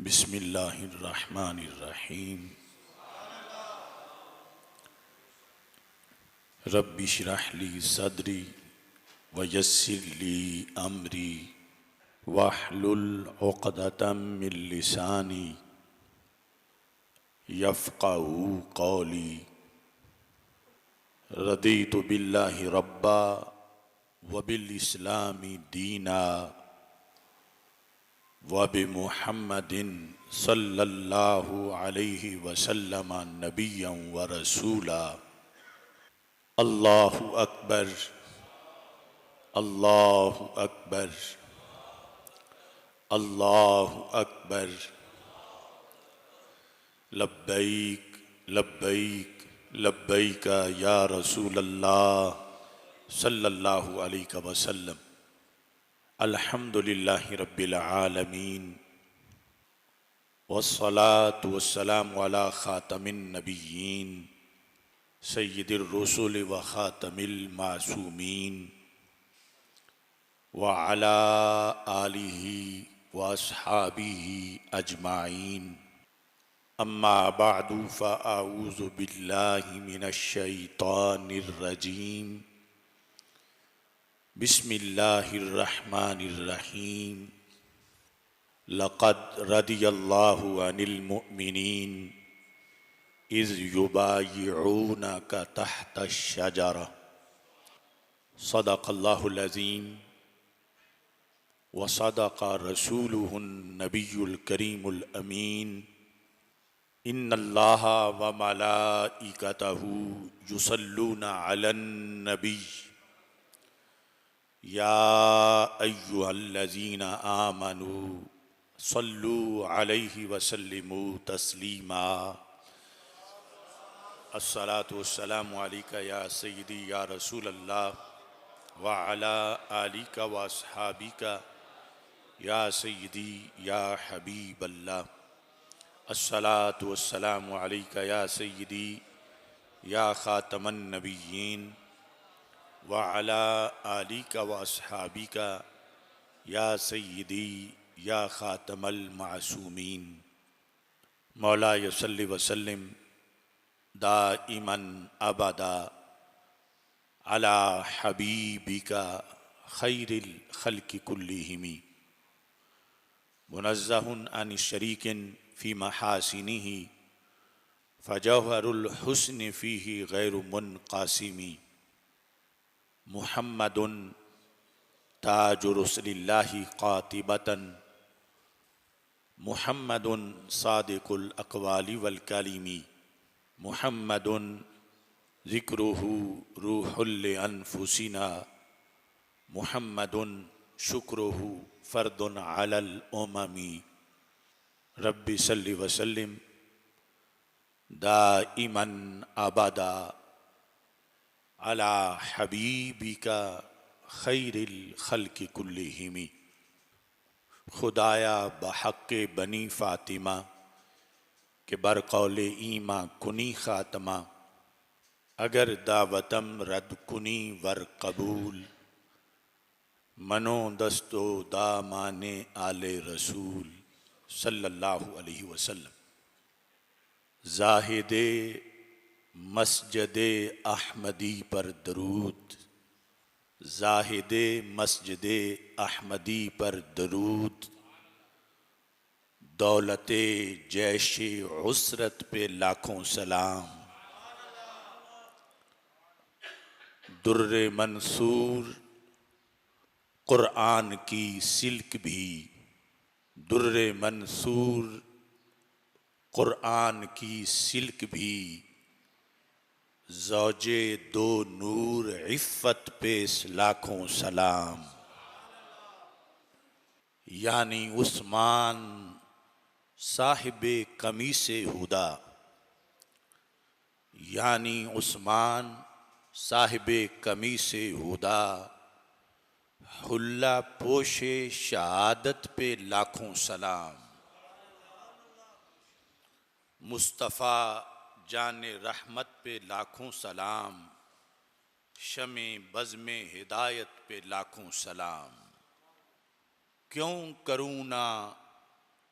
बिस्मिल्लाहिर्रहमानिर्रहीम। रब्बि इश्रह ली सदरी वयस्सिर ली अमरी वहलुल उक़दतम मिन लिसानी यफ़क़हू क़ौली। रदीतु बिल्लाहि रब्बा व बिल इस्लामी दीना व बि मुहम्मदिन सल्लल्लाहु अलैहि वसल्लम नबिय्यन व रसूला। अल्लाहु अकबर, अल्लाहु अकबर, अल्लाहु अकबर। लब्बैक लब्बैक लब्बैक या रसूल अल्लाह सल्लल्लाहु अलैहि वसल्लम। अल्हम्दुलिल्लाहि रब्बिल आलमीन वस्सलातु वस्सलामु अला खातमिन नबिय्यीन सय्यिदिर रुसुल व खातमिल मासूमीन व अला आलिहि व अस्हाबिहि अजमाइन। अम्मा बअदु फ़अऊज़ु बिल्लाहि मिनश शैतानिर रजीम। बिस्मिल्लाहिर्रहमानिर्रहीम। लक़द रदियल्लाहु अनिल मुअ्मिनीन इज़ युबायिऊनका तहतश शजरा। सदक़ल्लाहुल अज़ीम व सदक़ रसूलुहुन नबियुल करीमुल अमीन। इन्नल्लाहा व मलाइकतहू युसल्लूना अलन नबी या अय्युहल्लज़ीना आमनू सल्लू अलैहि वसल्लिमू तस्लीमा। अस्सलातु वस्सलामु अलैका या सय्यदी या रसूल अल्लाह व अला आलिका व अस्हाबिका या सय्यदी या हबीब अल्लाह। अस्सलातु वस्सलामु अलैका या सय्यदी या खातमन नबिय्यीन व अला आलिका व अस्हाबिका या सय्यदी या खातमल मासूमीन। मौला सल्लि व सल्लिम दाइमन अबदा अला हबीबिका खैरिल खल्क़ि कुल्लिहिम। मुनज़्ज़हुन अन शरीकिन फ़ी महासिनिही फ़जौहरुल हुस्नि फ़ीही गैरु मुनक़ासिमी। मुहम्मदुन ताजु रसूलिल्लाहि क़ातिबतन मुहम्मदुन सादिकुल अक़वालि वल कलिमी। मुहम्मदुन ज़िक्रुहु रूहुल अनफुसिना। मुहम्मदुन शुक्रुहु फ़र्दुन अलल उममी। रब्बि सल्लि व सल्लिम दाइमन अबदा अला हबीबिका खैरिल खल्क़ि कुल्लिहिम। खुदाया बहक़्क़े बनी फ़ातिमा के बरक़ौले ईमा कुनी ख़ातमा। अगर दावतम रद्द कुनी वर कबूल मनो दस्तो दामाने आले रसूल सल्लल्लाहु अलैहि वसल्लम। ज़ाहिदे मस्जिदे अहमदी पर दरूद। ज़ाहिदे मस्जिदे अहमदी पर दरूद। दौलते जैशे उसरत पे लाखों सलाम। दुर्रे मंसूर क़ुरआन की सिल्क भी। दुर्रे मंसूर क़ुरआन की सिल्क भी। ज़ौजे दो नूर इफ़्फ़त पे लाखों सलाम। यानी उस्मान साहिबे कमीसे हुदा। यानी उस्मान साहिबे कमीसे हुदा। हुल्ला पोशे शहादत पे लाखों सलाम। मुस्तफ़ा जाने रहमत पे लाखों सलाम। शमे बज़्मे हिदायत पे लाखों सलाम। क्यों करूँ ना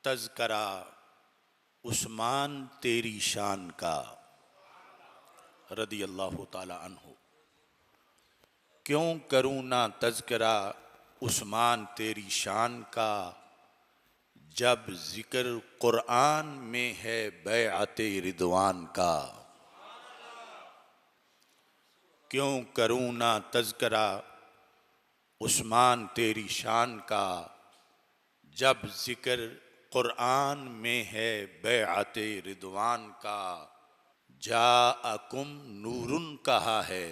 तज़करा उस्मान तेरी शान का रदी अल्लाह ताला अन्हु। क्यों करूँ ना तज़करा उस्मान तेरी शान का, जब जिक्र कुरान में है बैअते रिदवान का। क्यों करूँ ना तज़करा उस्मान तेरी शान का, जब जिक्र कुरान में है बैअते रिदवान का। जाअकुम नूरुन कहा है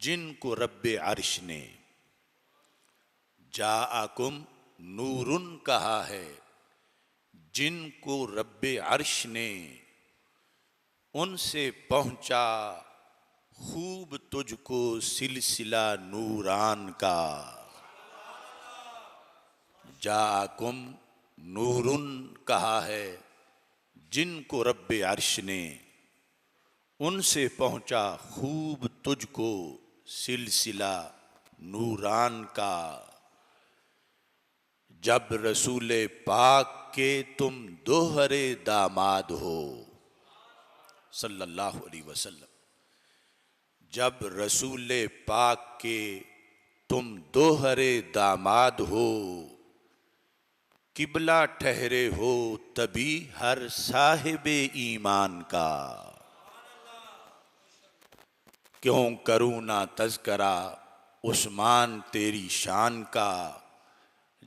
जिनको रब्बे अर्श ने, जाअकुम नूरुन कहा है जिनको रब्बे अर्श ने, उनसे पहुंचा खूब तुझको सिलसिला नूरान का। जाअकुम नूरुन कहा है जिनको रब्बे अर्श ने, उनसे पहुंचा खूब तुझको सिलसिला नूरान का। जब रसूले पाक के तुम दोहरे दामाद हो सल्लल्लाहु अलैहि वसल्लम, जब रसूले पाक के तुम दोहरे दामाद हो, किबला ठहरे हो तभी हर साहिबे ईमान का। क्यों करूँ ना तज़करा उस्मान तेरी शान का,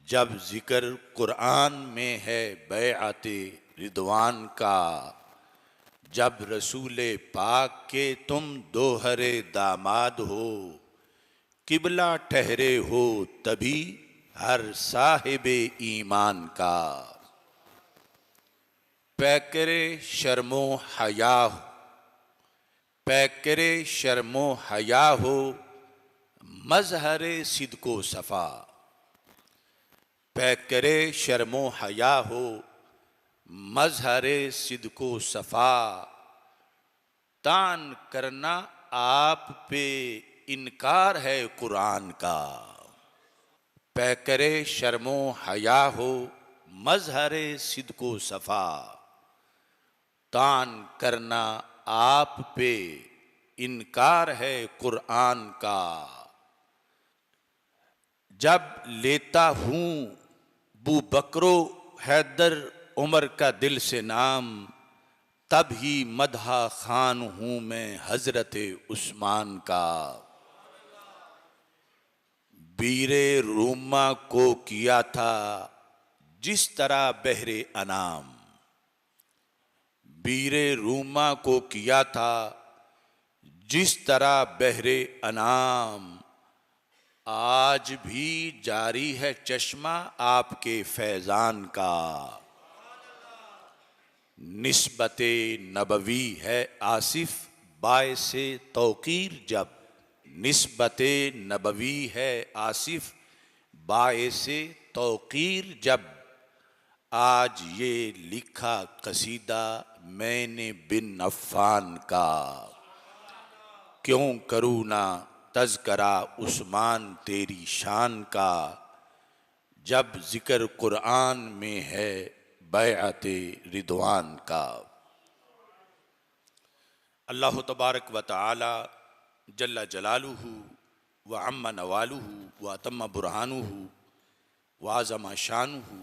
जब जिक्र कुरान में है बैअते रिदवान का। जब रसूले पाक के तुम दोहरे दामाद हो, किबला ठहरे हो तभी हर साहिबे ईमान का। पैकरे शर्मो हया हो, पैकरे शर्मो हया हो मजहरे सिद्को सफ़ा। पैकरे शर्मो हया हो मजहरे सिद्को सफ़ा, तान करना आप पे इनकार है कुरान का। पैकरे शर्मो हया हो मजहरे सिद्को सफ़ा, तान करना आप पे इनकार है कुरान का। जब लेता हूँ बू बकरो हैदर उमर का दिल से नाम, तब ही मदहा खान हूँ मैं हजरते उस्मान का। बीरे रूमा को किया था जिस तरह बहरे अनाम, बीरे रूमा को किया था जिस तरह बहरे अनाम, आज भी जारी है चश्मा आपके फैजान का। निस्बते नबवी है आसिफ बायसे तौकीर जब, निस्बते नबवी है आसिफ बायसे तौकीर जब, आज ये लिखा कसीदा मैंने बिन अफ़ान का। क्यों करूँ ना तज़करा उस्मान तेरी शान का, जब जिक्र कुरान में है बैअते रिदवान का। अल्लाह तबारक व तआला जल्ला जलालुहु व अम्मा नवालुहु व अतम्मा बुरहानुहु व आज़मा शानुहु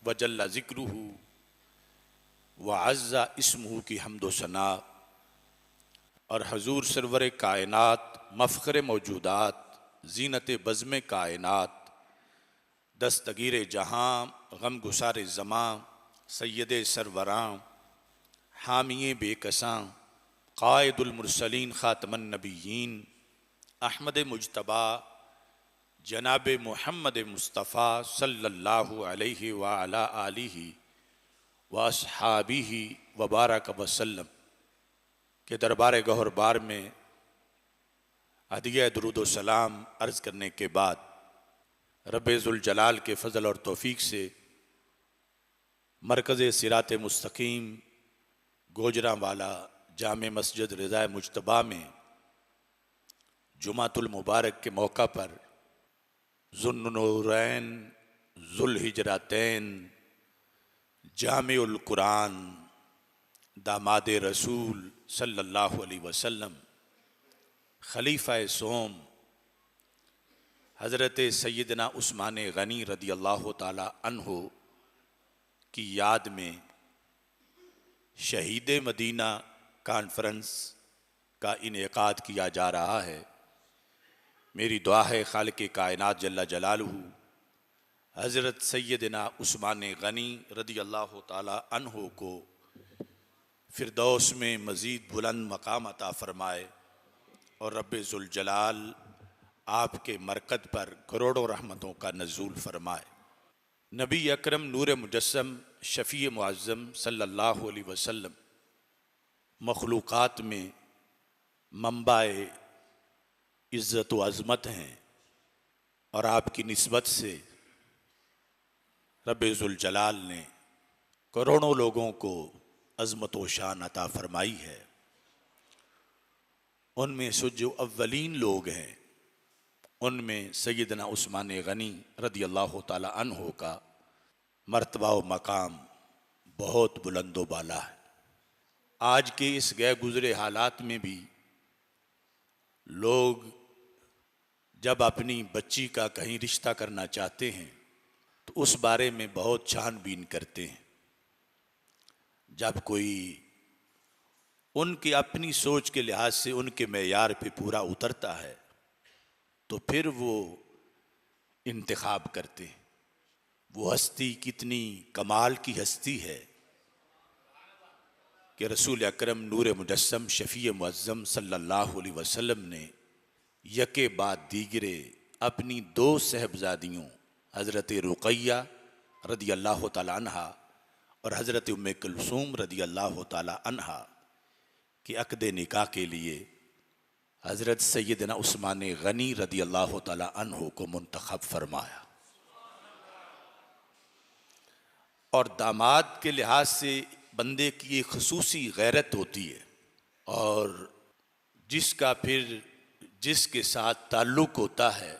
व जल्ला ज़िक्रुहु व अज़्ज़ा इस्मुहु की हम्दो सना, और हजूर सरवर कायनात मफ़ख़र मौजूदात ज़ीनत बज़्म कायनात दस्तगीर जहाँ गम गुसार ज़मां सैयद सरवरां हामिए बेकसां क़ाइदुल मुरसलीन ख़ातमुन नबिय्यीन अहमद मुज्तबा जनाब मुहम्मद मुस्तफ़ा सल्लल्लाहु अलैहि व अला आलिहि व अस्हाबिहि व बारक वसल्लम के दरबार गौहर बार में हदिया दुरूद व सलाम अर्ज़ करने के बाद रब्बे ज़ुल जलाल के फ़ज़ल और तौफ़ीक़ से मरकज़ सिरात मुस्तकीम गोजरावाला जामे मस्जिद रज़ाए मुज्तबा में जुमातुल मुबारक के मौका पर ज़ुन्नूरैन ज़ुल हिजरतैन जामिउल कुरान दामाद रसूल सल्लल्लाहु अलैहि वसल्लम खलीफा सोम हज़रत सैयदना उस्मान गनी रदी अल्लाह ताला अन्हो की याद में शहीद मदीना कॉन्फ्रेंस का इनेकाद किया जा रहा है। मेरी दुआ है खालिक कायनात जल्ला जलालुहु हज़रत सैयदना उस्मान गनी रदी अल्लाह ताला अन्हो को फिरदौस में मज़ीद बुलंद मकाम अता फ़रमाए और रब्बे ज़ुल जलाल आपके मरकद पर करोड़ों रहमतों का नज़ूल फरमाए। नबी अकरम नूर मुजस्सम शफ़ी मुअज़्ज़म सल्लल्लाहु अलैहि वसल्लम मखलूक़ात में मंबाए इज़्ज़त व अज़मत हैं और आपकी निस्बत से रब्बे ज़ुल जलाल ने करोड़ों लोगों को अज़मत व शान अता फरमाई है। उनमें से जो अव्वलीन लोग हैं उनमें सैयदना उस्मान गनी रदी अल्लाह ताला अन्हो का मर्तबा व मकाम बहुत बुलंदो बाला है। आज के इस गए गुज़रे हालात में भी लोग जब अपनी बच्ची का कहीं रिश्ता करना चाहते हैं तो उस बारे में बहुत छानबीन करते हैं। जब कोई उनकी अपनी सोच के लिहाज से उनके मेयार पे पूरा उतरता है तो फिर वो इंतखाब करते हैं। वो हस्ती कितनी कमाल की हस्ती है कि रसूल अकरम नूर मुजस्सम शफ़ी मुअज़्ज़म सल्लल्लाहु अलैहि वसल्लम ने यके बाद दीगरे अपनी दो साहबजादियों हज़रत रुक़ैया रदी अल्लाह ताला अन्हा और हज़रत उम्मे कुलसूम रदी अल्लाह ताला अन्हा कि अक़दे निकाह के लिए हज़रत सैयदना उस्मान गनी रदी अल्लाह ताला अन्हो को मुंतखब फरमाया। और दामाद के लिहाज से बंदे की एक ख़ुसूसी गैरत होती है और जिसका फिर जिसके साथ ताल्लुक़ होता है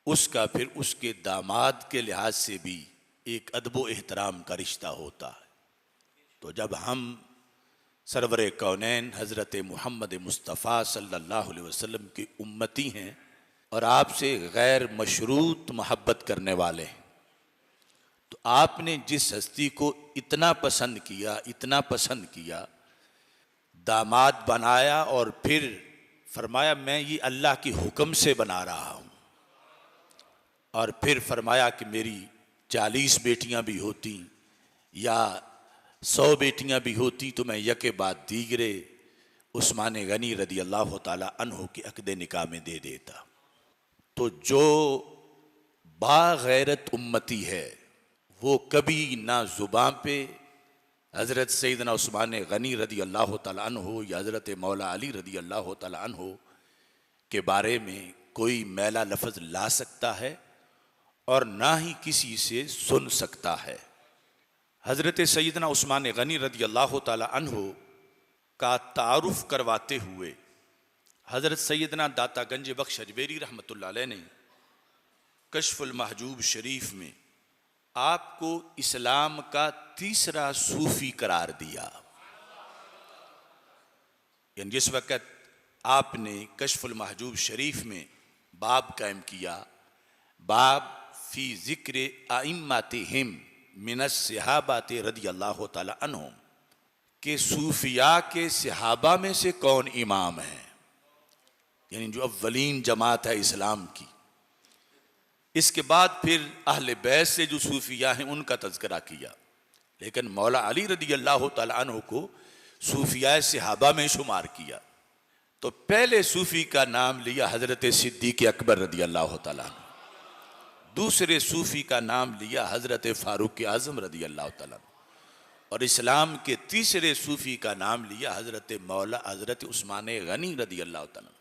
उसका फिर उसके दामाद के लिहाज से भी एक अदब व एहतराम का रिश्ता होता है। तो जब हम सरवर कौनैन हज़रत मुहम्मद मुस्तफ़ा सल्लल्लाहु अलैहि वसल्लम की उम्मती हैं और आपसे गैर मशरूत मोहब्बत करने वाले हैं तो आपने जिस हस्ती को इतना पसंद किया दामाद बनाया और फिर फरमाया मैं ये अल्लाह के हुक्म से बना रहा हूँ और फिर फरमाया कि मेरी 40 बेटियां भी होती या 100 बेटियां भी होती तो मैं यके बाद दीगरे उस्मान गनी रदी अल्लाह ताला अन्हो के अक़दे निकाह में दे देता। तो जो बागैरत उम्मती है वो कभी ना ज़ुबान पे हज़रत सैयदना उस्मान गनी रदी अल्लाह ताला अन्हो या हज़रत मौला अली रदी अल्लाह ताला अन्हो के बारे में कोई मैला लफ्ज़ ला सकता है और ना ही किसी से सुन सकता है। हज़रत सैयदना उस्मान गनी रदी अल्लाह ताला अन्हो का तारुफ़ करवाते हुए हज़रत सैयदना दाता गंज बख्श अजमेरी रहमतुल्लाह अलैह ने कश्फुल महजूब शरीफ में आपको इस्लाम का तीसरा सूफ़ी करार दिया। यानी जिस वक़्त आपने कश्फुल महजूब शरीफ में बाब कायम किया, बाब फ़ी ज़िक्र आइम्मतिहिम मिनस सहाबात रदी अल्लाह ताला अन्हुम के सूफिया के सहाबा में से कौन इमाम है, यानी जो अव्वलीन जमात है इस्लाम की। इसके बाद फिर अहले बैत से जो सूफिया हैं उनका तज़किरा किया, लेकिन मौला अली रदी अल्लाह ताला अन्हु को सूफिया सहाबा में शुमार किया। तो पहले सूफी का नाम लिया हज़रत सिद्दीक़ अकबर रदी अल्लाह ताला अन्हु, दूसरे सूफी का नाम लिया हज़रत फ़ारूक आज़म रदी अल्लाह ताला अन्हु, और इस्लाम के तीसरे सूफी का नाम लिया हज़रत मौला हज़रत उस्मान गनी रदी अल्लाह ताला,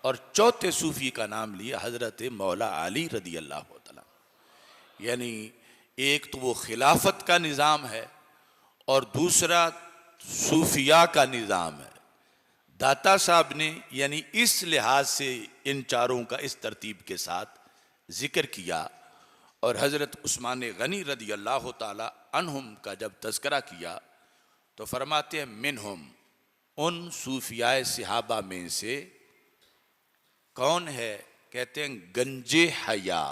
और चौथे सूफी का नाम लिया हज़रत मौला अली रदी अल्लाह ताला। यानी एक तो वो खिलाफत का निज़ाम है और दूसरा सूफिया का निज़ाम है। दाता साहब ने यानी इस लिहाज से इन चारों का इस तरतीब के साथ ज़िक्र किया और हज़रत उस्मान गनी रदी अल्लाह ताला अन्हुम का जब तज़किरा किया तो फरमाते हैं मिनहुम, उन सूफियाए सहाबा में से कौन है? कहते हैं गंजे हया।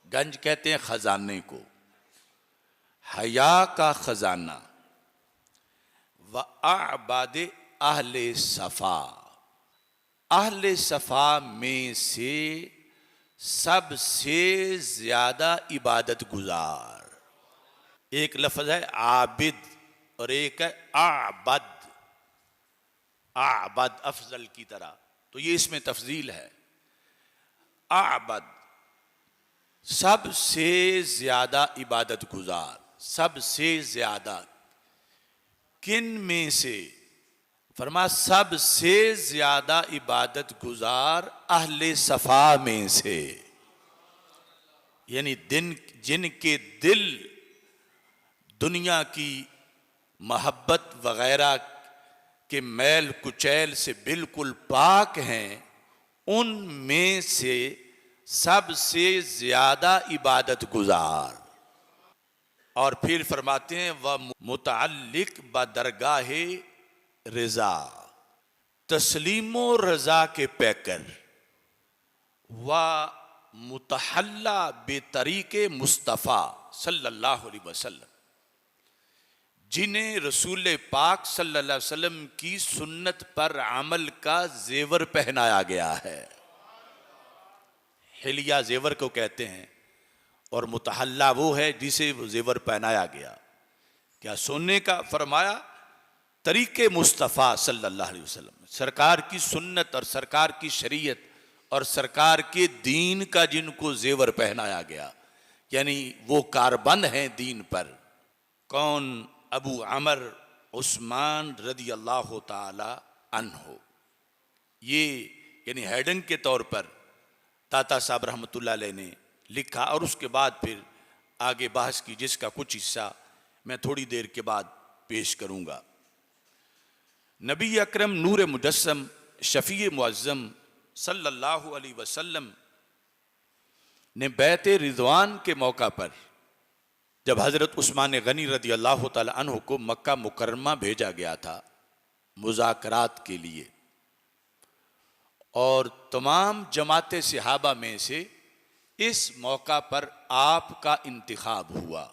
गंज कहते हैं खजाने को, हया का खजाना। व आबाद अहले सफ़ा, अहले सफ़ा में से सबसे ज्यादा इबादत गुजार। एक लफ्ज है आबिद और एक है आबद, आबद अफजल की तरह, तो ये इसमें तफजील है। आबद सबसे ज्यादा इबादत गुजार, सबसे ज्यादा किन में से? फरमा सबसे ज्यादा इबादत गुजार अहले सफा में से, यानी दिन जिनके दिल दुनिया की मोहब्बत वगैरह के मैल कुचैल से बिल्कुल पाक हैं, उनमें से सबसे ज्यादा इबादत गुजार। और फिर फरमाते हैं वह मुतअल्लिक बदरगाहे रज़ा, तस्लीमो रज़ा के पैकर। व मुतहल्ला बेतरीके मुस्तफ़ा सल्लल्लाहु अलैहि वसल्लम, जिन्हें रसूल पाक सल्लल्लाहु अलैहि वसल्लम की सुन्नत पर अमल का जेवर पहनाया गया है। हिलिया जेवर को कहते हैं और मुतहल्ला वो है जिसे जेवर पहनाया गया। क्या सोने का? फरमाया तरीके मुस्तफ़ा सल्लल्लाहु अलैहि वसल्लम, सरकार की सुन्नत और सरकार की शरीयत और सरकार के दीन का जिनको जेवर पहनाया गया, यानी वो कारबंद हैं दीन पर। कौन? अबू अमर उस्मान रदी अल्लाह ताला अन्हो। ये यानी हेडिंग के तौर पर ताता साहब रहमतुल्लाह अलैह ने लिखा और उसके बाद फिर आगे बहस की, जिसका कुछ हिस्सा मैं थोड़ी देर के बाद पेश करूंगा। नबी अकरम नूर मुजस्सम शफी मुअज़्ज़म सल्लल्लाहु अलैहि वसल्लम ने बैत रिज़वान के मौका पर जब हज़रत उस्मान गनी रदी अल्लाह ताला अन्हु को मक्का मुकर्रमा भेजा गया था मुज़ाकरात के लिए, और तमाम जमाते सहाबा में से इस मौका पर आपका इंतखाब हुआ,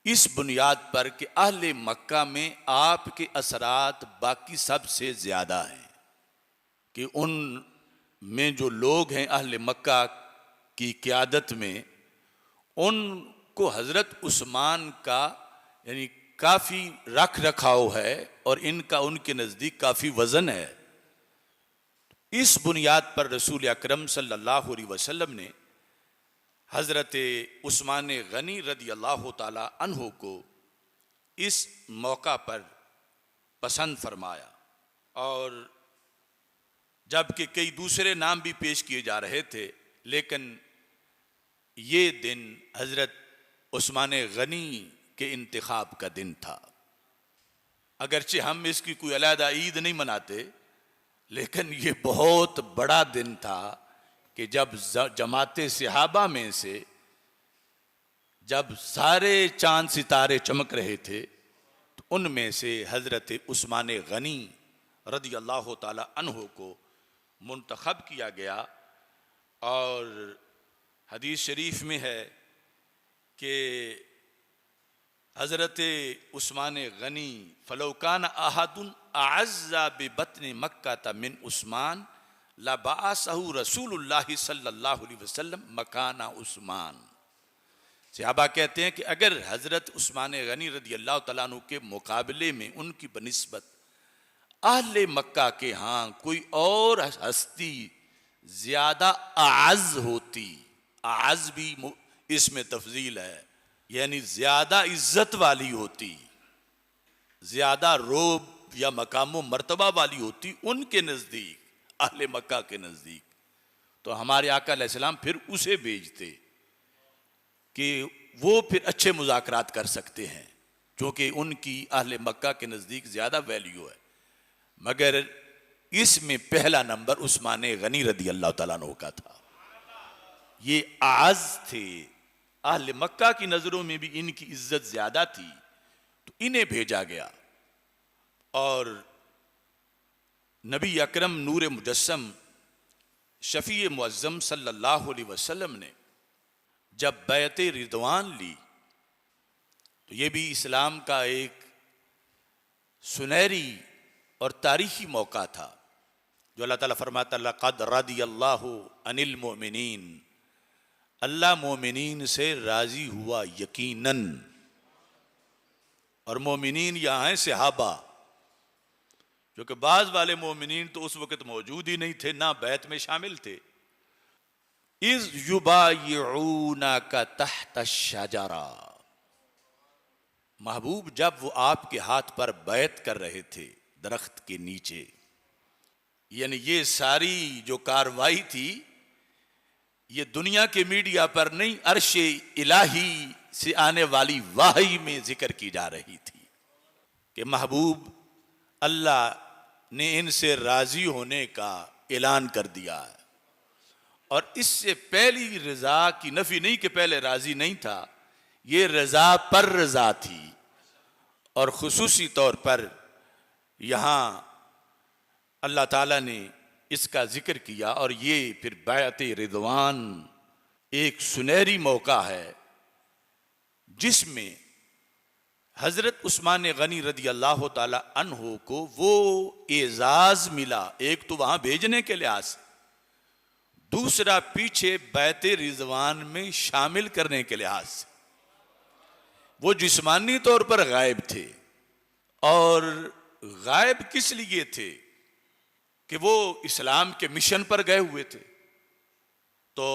इस बुनियाद पर कि अहले मक्का में आपके असरात बाकी सबसे ज़्यादा हैं, कि उन में जो लोग हैं अहले मक्का की क़यादत में, उनको हज़रत उस्मान का यानी काफ़ी रख रखाव है और इनका उनके नज़दीक काफ़ी वज़न है। इस बुनियाद पर रसूल अकरम सल्लल्लाहु अलैहि वसल्लम ने हज़रत उस्मान गनी रदी अल्लाह ताला अन्हु को इस मौका पर पसंद फरमाया, और जबकि कई दूसरे नाम भी पेश किए जा रहे थे, लेकिन ये दिन हज़रत उस्मान गनी के इंतखाब का दिन था। अगरचे हम इसकी कोई अलहदा ईद नहीं मनाते, लेकिन ये बहुत बड़ा दिन था कि जब जमाते सहाबा में से जब सारे चांद सितारे चमक रहे थे, तो उनमें से हज़रत उस्मान गनी रदी अल्लाह ताला अन्हु को मुंतखब किया गया। और हदीस शरीफ में है कि हज़रत उस्मान गनी फलौकान अहदुन अअज़्ज़ा बिबत्न मक्का मिन उस्मान लबासहु रसूलुल्लाह सल्लल्लाहु अलैहि वसल्लम मकाना उस्मान। सहाबा कहते हैं कि अगर हज़रत उस्मान गनी रदी अल्लाह तआला अन्हु के मुकाबले में उनकी बनिस्बत अहले मक्का के यहाँ कोई और हस्ती ज़्यादा आज़ होती, आज़ भी इसमें तफजील है, यानी ज़्यादा इज्जत वाली होती, ज़्यादा रोब या मकाम मर्तबा वाली होती उनके नज़दीक, अहले मक्का के नज़दीक, तो हमारे आका अलैहिस्सलाम फिर उसे भेजते कि वो फिर अच्छे मुज़ाकरात कर सकते हैं, क्योंकि उनकी अहले मक्का के नज़दीक ज़्यादा वैल्यू है। मगर इसमें पहला नंबर उस्मान गनी रदी अल्लाह ताला अन्हु का था। ये आज़ थे, अहले मक्का की नज़रों में भी इनकी इज्जत ज़्यादा थी, तो इन्हें भेजा गया। और नबी अकरम नूर मुजस्सम शफ़ी मुअज़्ज़म सल्लल्लाहु अलैहि वसल्लम ने जब बैत रिदवान ली, तो ये भी इस्लाम का एक सुनहरी और तारीखी मौका था। जो अल्लाह ताला फरमाता, लक़द रदियल्लाहु अनिल मोमिनीन, अल्लाह मोमिनीन से राजी हुआ यकीनन। और मोमिनीन यहाँ हैं सहाबा, जो कि बाज वाले मोमिनीन तो उस वक़्त मौजूद ही नहीं थे, ना बैत में शामिल थे। इज़ युबायिऊनका तहत अश-शजरा, महबूब जब वो आपके हाथ पर बैत कर रहे थे दरख्त के नीचे। यानी ये सारी जो कार्रवाई थी, ये दुनिया के मीडिया पर नहीं, अर्श इलाही से आने वाली वाही में जिक्र की जा रही थी कि महबूब अल्लाह ने इनसे राजी होने का ऐलान कर दिया है। और इससे पहली रजा की नफी नहीं कि पहले राजी नहीं था, ये रजा पर रजा थी। और खुसूसी तौर पर यहाँ अल्लाह ताला ने इसका जिक्र किया। और ये फिर बैत रिदवान एक सुनहरी मौका है जिसमें हजरत उस्मान गनी रदी अल्लाह ताला अन्हो को वो एजाज मिला। एक तो वहां भेजने के लिहाज से, दूसरा पीछे बैत रिजवान में शामिल करने के लिहाज से। वो जिस्मानी तौर पर गायब थे, और गायब किस लिए थे कि वो इस्लाम के मिशन पर गए हुए थे। तो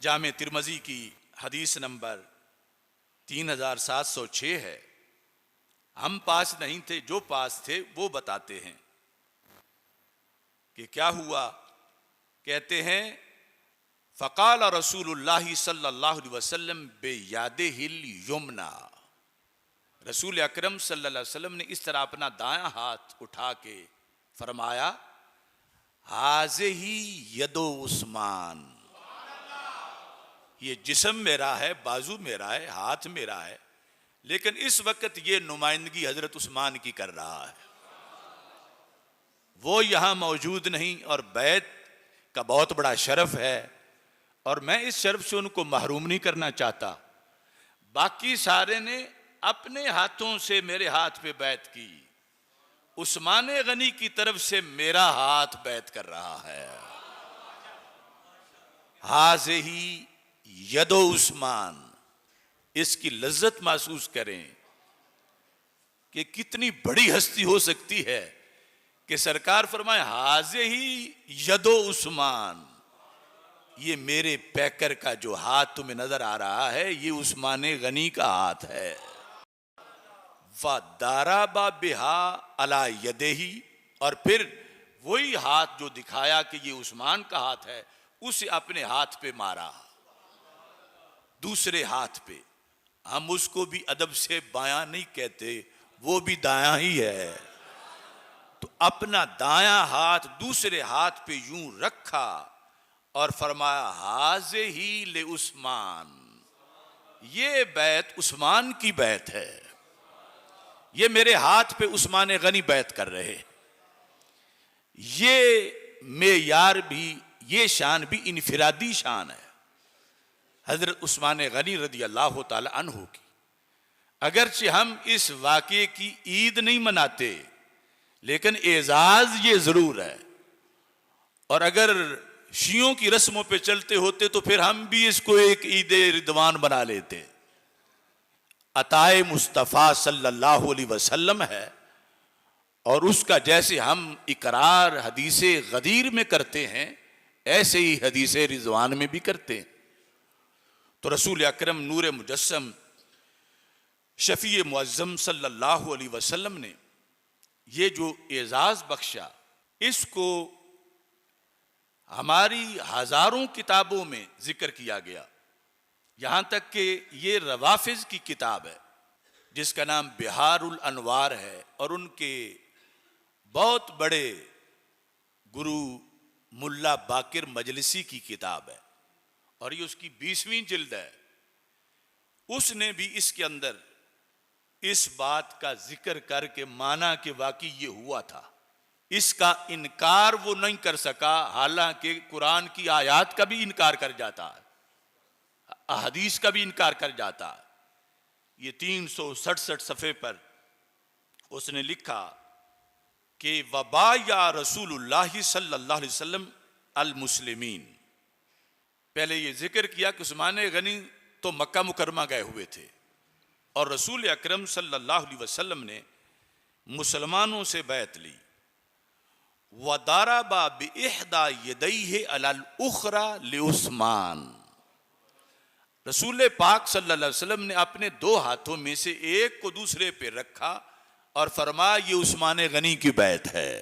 जामे तिरमजी की हदीस नंबर 3706 है। हम पास नहीं थे, जो पास थे वो बताते हैं कि क्या हुआ। कहते हैं, फ़क़ाल रसूलुल्लाह सल्लल्लाहु अलैहि वसल्लम बेयादिहिल युमना, रसूल अकरम सल्लल्लाहु अलैहि वसल्लम ने इस तरह अपना दायां हाथ उठा के फरमाया, हाज़िही यदो उस्मान, ये जिस्म मेरा है, बाजू मेरा है, हाथ मेरा है, लेकिन इस वक्त ये नुमाइंदगी हजरत उस्मान की कर रहा है। वो यहां मौजूद नहीं, और बैत का बहुत बड़ा शरफ है, और मैं इस शर्फ से उनको महरूम नहीं करना चाहता। बाकी सारे ने अपने हाथों से मेरे हाथ पे बैत की, उस्मान गनी की तरफ से मेरा हाथ बैत कर रहा है। हाज़िही यदो उस्मान, इसकी लज्जत महसूस करें कि कितनी बड़ी हस्ती हो सकती है कि सरकार फरमाए, हाज़िही यदो उस्मान, ये मेरे पैकर का जो हाथ तुम्हें नजर आ रहा है, ये उस्मान गनी का हाथ है। वदाराबा बिहा अला यदेही, और फिर वही हाथ जो दिखाया कि ये उस्मान का हाथ है, उसे अपने हाथ पे मारा, दूसरे हाथ पे। हम उसको भी अदब से बायां नहीं कहते, वो भी दायां ही है। तो अपना दायां हाथ दूसरे हाथ पे यूं रखा और फरमाया, हाज़िही ले उस्मान, ये बैत उस्मान की बैत है, ये मेरे हाथ पे उस्मान गनी बैत कर रहे। ये मेयार भी, ये शान भी इनफिरादी शान है हजरत उस्मान गनी रदी अल्लाह ताला अन्हु की। अगरचे हम इस वाक़े की ईद नहीं मनाते, लेकिन एजाज ये जरूर है। और अगर शियों की रस्मों पे चलते होते तो फिर हम भी इसको एक ईद रिदवान बना लेते। अताए मुस्तफ़ा सल्लल्लाहु अलैहि वसल्लम है, और उसका जैसे हम इकरार हदीसे गदीर में करते हैं, ऐसे ही हदीसे रिजवान में भी करते हैं। तो रसूल अकरम नूर मुजस्सम शफ़ी मुअज़्ज़म सल्लल्लाहु अलैहि वसल्लम ने ये जो एजाज बख्शा, इसको हमारी हजारों किताबों में जिक्र किया गया। यहां तक कि ये रवाफिज की किताब है जिसका नाम बिहारुल अनवार है, और उनके बहुत बड़े गुरु मुल्ला बाकिर मजलिसी की किताब है। और ये उसकी 20वीं जिल्द है, उसने भी इसके अंदर इस बात का जिक्र करके माना कि वाकई ये हुआ था। इसका इनकार वो नहीं कर सका, हालांकि कुरान की आयत का भी इनकार कर जाता है, अहदीस का भी इनकार कर जाता है। ये 367 सफ़े पर उसने लिखा कि वबा या रसूलुल्लाह सल्लल्लाहु अलैहि वसल्लम अल मुस्लिमीन। पहले ये जिक्र किया कि उस्मान गनी तो मक्का मुकरमा गए हुए थे और रसूल अकरम सल्लल्लाहु अलैहि वसल्लम ने मुसलमानों से बैत ली। वदारबा बिइहदा यदैहि अलल उखरा लिउस्मान। रसूल पाक सल्लल्लाहु अलैहि वसल्लम ने अपने 2 हाथों में से एक को दूसरे पे रखा और फरमाया ये उस्मान गनी की बैत है।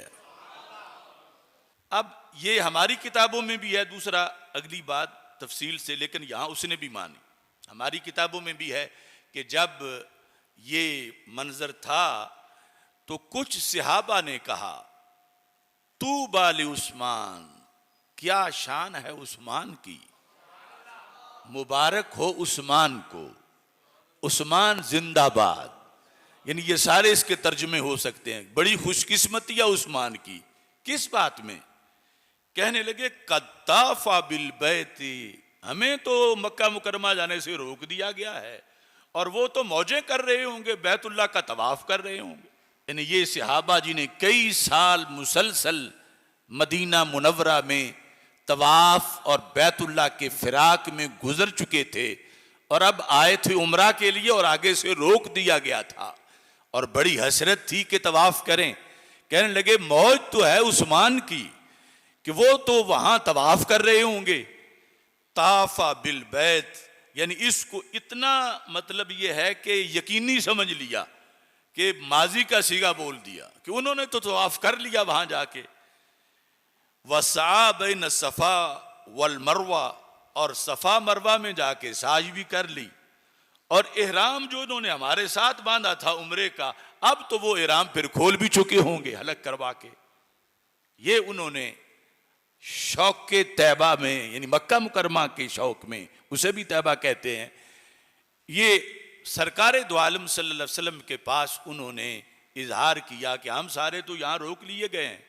अब ये हमारी किताबों में भी है, दूसरा अगली बात तफसील से, लेकिन यहां उसने भी मानी। हमारी किताबों में भी है कि जब ये मंजर था तो कुछ सहाबा ने कहा तूबा लि उस्मान, क्या शान है उस्मान की, मुबारक हो उस्मान को, उस्मान जिंदाबाद। यानी ये सारे इसके तर्जुमे हो सकते हैं, बड़ी खुशकिस्मती है उस्मान की। किस बात में? कहने लगे कद्दाफा बिल बैती, हमें तो मक्का मुकरमा जाने से रोक दिया गया है और वो तो मौजे कर रहे होंगे, बैतुल्लाह का तवाफ कर रहे होंगे। यानी ये सहाबा जी ने कई साल मुसलसल मदीना मुनव्वरा में तवाफ और बैतुल्लाह के फिराक में गुजर चुके थे और अब आए थे उम्रा के लिए और आगे से रोक दिया गया था और बड़ी हसरत थी कि तवाफ करें। कहने लगे मौज तो है उस्मान की कि वो तो वहां तवाफ कर रहे होंगे। ताफा बिल बैत, यानी इसको इतना मतलब ये है कि यकीनी समझ लिया कि माजी का सीगा बोल दिया कि उन्होंने तो तवाफ कर लिया वहां जाके। वसा बैन सफा वल मरवा, और सफा मरवा में जाके साज भी कर ली। और इहराम जो उन्होंने हमारे साथ बांधा था उम्रे का, अब तो वो इहराम फिर खोल भी चुके होंगे हलक करवा के। ये उन्होंने शौक के तैबा में, यानी मक्का मुकरमा के शौक में, उसे भी तैबा कहते हैं, ये सरकार दो आलम सल्लल्लाहु अलैहि वसल्लम के पास उन्होंने इजहार किया कि हम सारे तो यहाँ रोक लिए गए हैं,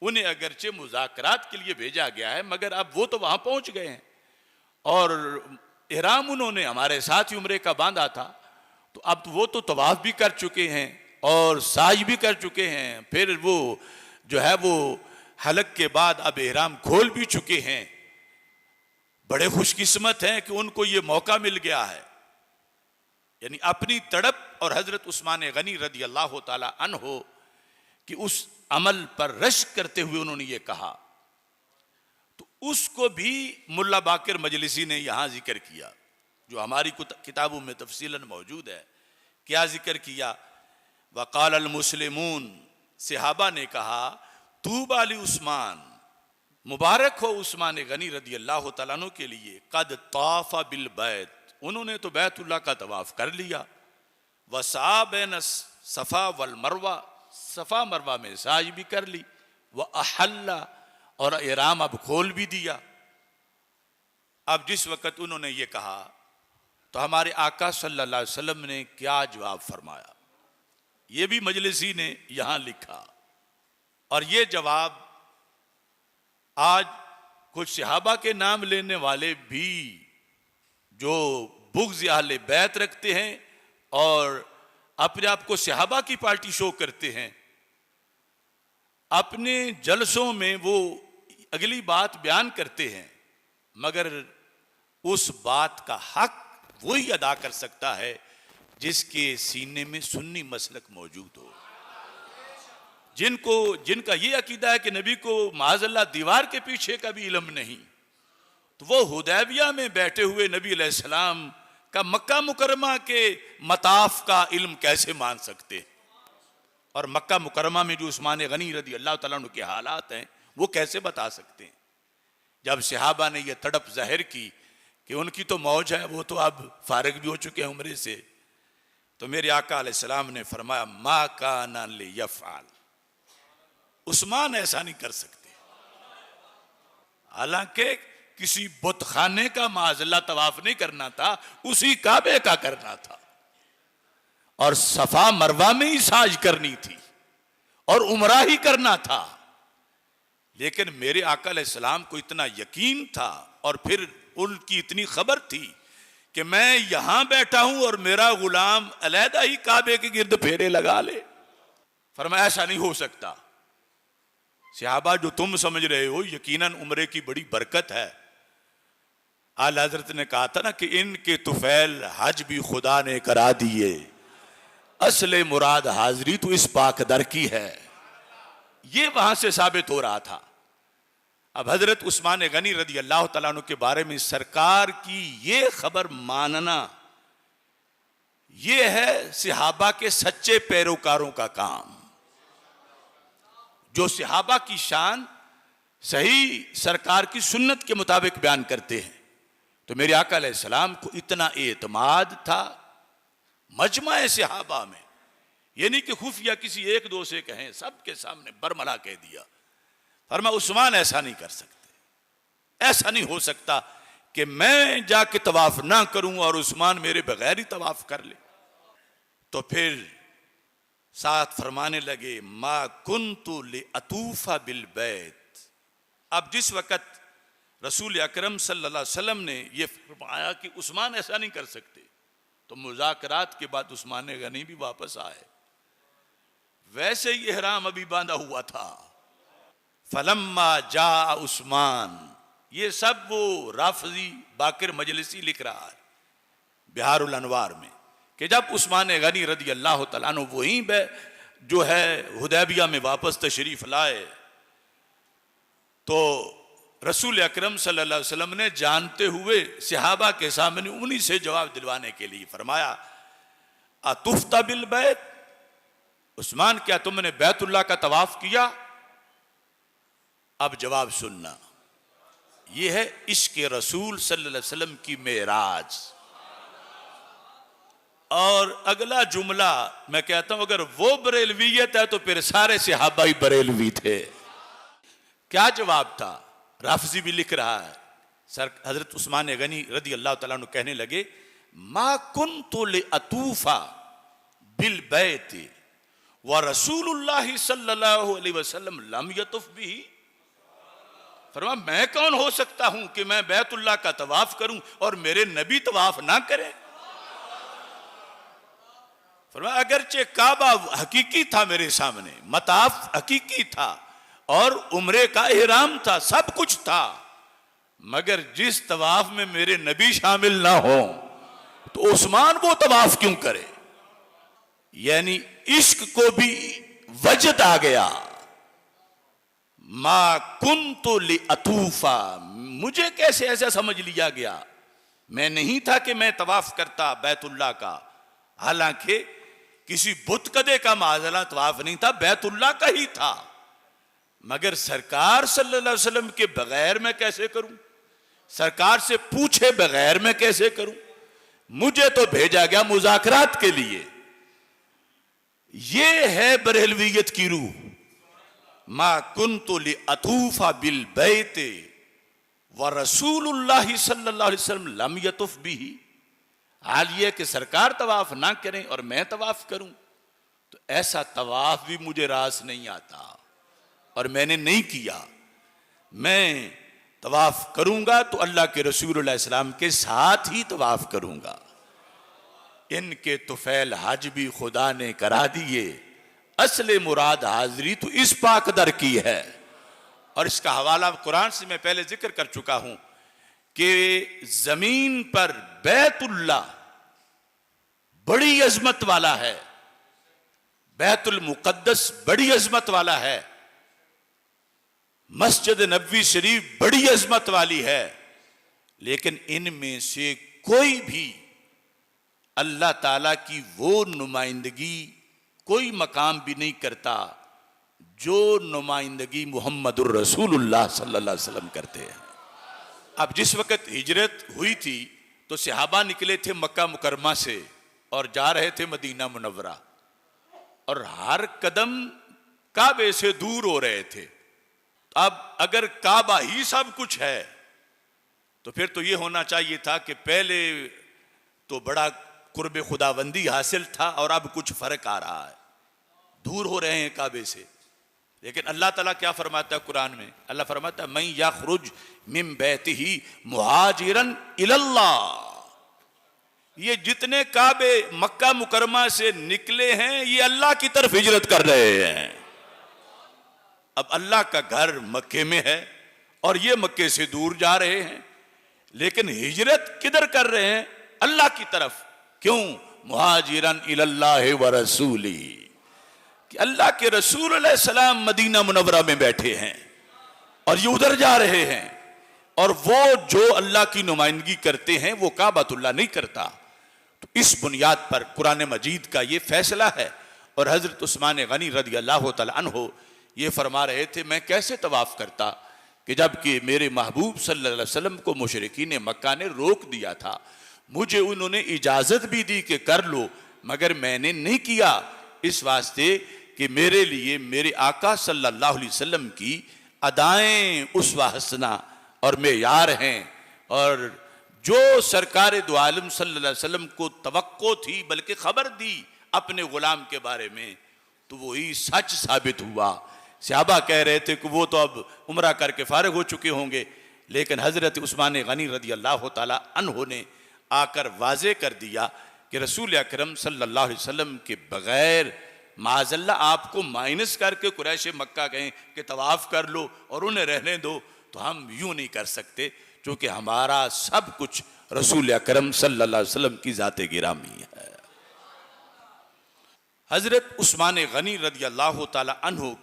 उन्हें अगरचे मुज़ाकरात के लिए भेजा गया है मगर अब वो तो वहाँ पहुँच गए हैं और इहराम उन्होंने हमारे साथ ही उम्रे का बांधा था, तो अब वो तो तवाफ भी कर चुके हैं और साज भी कर चुके हैं, फिर वो जो है वो हलक के बाद अब इहराम खोल भी चुके हैं। बड़े खुशकिस्मत हैं कि उनको ये मौका मिल गया है। यानी अपनी तड़प और हजरत उस्मान गनी रदी अल्लाह ताला अन्हो कि उस अमल पर रश्क करते हुए उन्होंने ये कहा, तो उसको भी मुल्ला बाकिर मजलिसी ने यहां जिक्र किया जो हमारी किताबों में तफसीलन मौजूद है। क्या जिक्र किया? वक़ाल अल मुस्लिमून, सहाबा ने कहा तूबा लि उस्मान, मुबारक हो उस्मान गनी रदी अल्लाह तआला अन्हु के लिए, कद ताफा बिल बैत, उन्होंने तो बैतुल्लाह का तवाफ कर लिया। वसा बैन सफा वल मरवा, सफा मरवा में साज भी कर ली। व अहल्ला, और इहराम अब खोल भी दिया। अब जिस वक़्त उन्होंने ये कहा तो हमारे आका सल्लल्लाहु अलैहि वसल्लम ने क्या जवाब फरमाया, ये भी मजलिसी ने यहां लिखा। और ये जवाब आज कुछ सहाबा के नाम लेने वाले भी जो बुग़्ज़ अहले बैत रखते हैं और अपने आप को सहाबा की पार्टी शो करते हैं, अपने जलसों में वो अगली बात बयान करते हैं, मगर उस बात का हक वही अदा कर सकता है जिसके सीने में सुन्नी मसलक मौजूद हो, जिनका ये अकीदा है कि नबी को माज़अल्लाह दीवार के पीछे का भी इल्म नहीं, तो वो हुदैबिया में बैठे हुए नबी अलैहिस्सलाम का मक्का मुकरमा के मताफ का इल्म कैसे मान सकते हैं? और मक्का मुकरमा में जो उस्मान गनी रदी अल्लाह तआला अन्हु के हालात हैं वो कैसे बता सकते हैं? जब सहाबा ने यह तड़प जाहिर की कि उनकी तो मौज है, वो तो अब फारिग भी हो चुके हैं उम्रे से, तो मेरे आका अलैहिस्सलाम ने फरमाया मा काना लियफ़अल, उस्मान ऐसा नहीं कर सकते। हालांकि किसी बुत खाने का माजल्ला तवाफ नहीं करना था, उसी काबे का करना था और सफा मरवा में ही साज करनी थी और उमरा ही करना था। लेकिन मेरे आका अलैहिस्सलाम को इतना यकीन था और फिर उनकी इतनी खबर थी कि मैं यहां बैठा हूं और मेरा गुलाम अलहदा ही काबे के गिर्द फेरे लगा ले। फरमाया ऐसा नहीं हो सकता। सहाबा, जो तुम समझ रहे हो यकीनन उम्रे की बड़ी बरकत है। आला हजरत ने कहा था ना कि इनके तुफैल हज भी खुदा ने करा दिए, असले मुराद हाजिरी तो इस पाकदर की है। ये वहां से साबित हो रहा था। अब हजरत उस्मान गनी रदी अल्लाह तआला अन्हु के बारे में सरकार की ये खबर मानना, ये है सहाबा के सच्चे पैरोकारों का काम, जो सहाबा की शान सही सरकार की सुन्नत के मुताबिक बयान करते हैं। तो मेरे आका अलैहिस्सलाम को इतना एतमाद था मजमा सहाबा में, ये नहीं कि खुफिया किसी एक दो से कहें, सबके सामने बरमला कह दिया। फरमाया उस्मान ऐसा नहीं कर सकते, ऐसा नहीं हो सकता कि मैं जाके तवाफ ना करूं और उस्मान मेरे बगैर ही तवाफ कर ले। तो फिर साथ फरमाने लगे मा कुन्तु लिअतूफा बिल बैत। अब जिस वक़्त रसूल अकरम सल्लल्लाहु अलैहि वसल्लम ने यह फरमाया कि उस्मान ऐसा नहीं कर सकते, तो मुज़ाकरात के बाद उस्मान गनी भी वापस आए। वैसे ही इहराम अभी बांधा हुआ था। फलम्मा जा उस्मान, ये सब वो राफजी बाकिर मजलिसी लिख रहा है बिहारुल अनवार में कि जब उस्मान गनी रदी अल्लाह तआला अन्हु वहीं जो है हुदैबिया में वापस तशरीफ लाए, तो रसूल अकरम सल्लल्लाहु अलैहि वसल्लम ने जानते हुए सहाबा के सामने उन्हीं से जवाब दिलवाने के लिए फरमाया अतुफ्ता बिल बैत, उस्मान क्या तुमने बैतुल्लाह का तवाफ किया? अब जवाब सुनना, यह है इश्क रसूल सल्लल्लाहु अलैहि वसल्लम की मेराज। और अगला जुमला मैं कहता हूं, अगर वो बरेलवियत है तो फिर सारे सहाबा ही बरेलवी थे। क्या जवाब था? राफजी भी लिख रहा है, सर हजरत उस्मान गनी रदी अल्लाह तआला अन्हु कहने लगे मा कुन्तु लिअतूफा बिल बैत व रसूलुल्लाह सल्लल्लाहु अलैहि वसल्लम लम यतुफ बिही। फरमाया मैं कौन हो सकता हूं कि मैं बैतुल्लाह का तवाफ करूं और मेरे नबी तवाफ ना करें। फरमाया अगरचे काबा हकीकी था मेरे सामने, मताफ हकीकी था और उम्रे का इहराम था, सब कुछ था, मगर जिस तवाफ में मेरे नबी शामिल ना हो तो उस्मान वो तवाफ क्यों करे? यानी इश्क को भी वजद आ गया। मा कुन्तु लिअतूफा, मुझे कैसे ऐसा समझ लिया गया? मैं नहीं था कि मैं तवाफ करता बैतुल्लाह का, हालांकि किसी बुत कदे का माजला तवाफ नहीं था, बैतुल्लाह का ही था, मगर सरकार सल्लल्लाहु अलैहि वसल्लम के बगैर मैं कैसे करूं? सरकार से पूछे बगैर मैं कैसे करूं? मुझे तो भेजा गया मुज़ाकरात के लिए। ये है बरेलवियत की रूह। मा कुन्तु लिअतूफा बिल बैत व रसूलुल्लाह सल्लल्लाहु अलैहि वसल्लम लम यतुफ बिही। हाल ये कि सरकार तवाफ ना करें और मैं तवाफ करूं, तो ऐसा तवाफ भी मुझे रास नहीं आता और मैंने नहीं किया। मैं तवाफ करूंगा तो अल्लाह के रसूल अलैहि सलाम के साथ ही तवाफ करूंगा। इनके तुफैल हज भी खुदा ने करा दिए, असले मुराद हाजिरी तो इस पाकदर की है। और इसका हवाला कुरान से मैं पहले जिक्र कर चुका हूं कि जमीन पर बैतुल्लाह बड़ी अजमत वाला है, बैतुल मुकद्दस बड़ी अजमत वाला है, मस्जिद नबवी शरीफ बड़ी अजमत वाली है, लेकिन इनमें से कोई भी अल्लाह ताला की वो नुमाइंदगी कोई मकाम भी नहीं करता जो नुमाइंदगी मुहम्मदुर रसूलुल्लाह सल्लल्लाहु अलैहि वसल्लम करते हैं। अब जिस वक़्त हिजरत हुई थी तो सहाबा निकले थे मक्का मुकरमा से और जा रहे थे मदीना मुनव्वरा, और हर कदम काबे से दूर हो रहे थे। अब अगर काबा ही सब कुछ है तो फिर तो ये होना चाहिए था कि पहले तो बड़ा कुर्ब खुदाबंदी हासिल था और अब कुछ फर्क आ रहा है, दूर हो रहे हैं काबे से। लेकिन अल्लाह ताला क्या फरमाता है कुरान में? अल्लाह फरमाता है मैं यखरुज मिन बैतिही मुहाजिरन इलल्लाह, ये जितने काबे मक्का मुकरमा से निकले हैं ये अल्लाह की तरफ हिजरत कर रहे हैं। अब अल्लाह का घर मक्के में है और ये मक्के से दूर जा रहे हैं, लेकिन हिजरत किधर कर रहे हैं? अल्लाह की तरफ। क्यों? मुहाजिरन इलल्लाहि व रसूली, कि अल्लाह के रसूल अलैहि सलाम मदीना मुनव्वरा में बैठे हैं और ये उधर जा रहे हैं, और वो जो अल्लाह की नुमाइंदगी करते हैं वो काबतुल्लाह नहीं करता। तो इस बुनियाद पर कुरान मजीद का ये फैसला है। और हजरत उस्मान गनी रज़ी अल्लाह तआला अन्हु ये फरमा रहे थे, मैं कैसे तवाफ करता कि जबकि मेरे महबूब सल्लल्लाहु अलैहि वसल्लम को मुशरिकीन मक्का ने रोक दिया था, मुझे उन्होंने इजाजत भी दी कि कर लो, मगर मैंने नहीं किया, इस वास्ते कि मेरे लिए मेरे आका सल्लल्लाहु अलैहि वसल्लम की अदाएं उस्वा हसना और मेयार हैं। और जो सरकार दो आलम सल्लल्लाहु अलैहि वसल्लम को तवक्को थी, बल्कि खबर दी अपने गुलाम के बारे में, तो वही सच साबित हुआ। सहाबा कह रहे थे कि वो तो अब उम्रा करके फारिग हो चुके होंगे, लेकिन हजरत उस्मान गनी रज़ी अल्लाह तआला अन्हु ने आकर वाजे कर दिया कि रसूल अकरम सल्लल्लाहु अलैहि वसल्लम के बगैर माज़अल्लाह आपको माइनस करके कुरैश मक्का कहें कि तवाफ कर लो और उन्हें रहने दो, तो हम यूं नहीं कर सकते, क्योंकि हमारा सब कुछ रसूल अकरम सल्लल्लाहु अलैहि वसल्लम की ज़ाते गिरामी है। हजरत उस्मान गनी रज़ी अल्लाह तआला अन्हु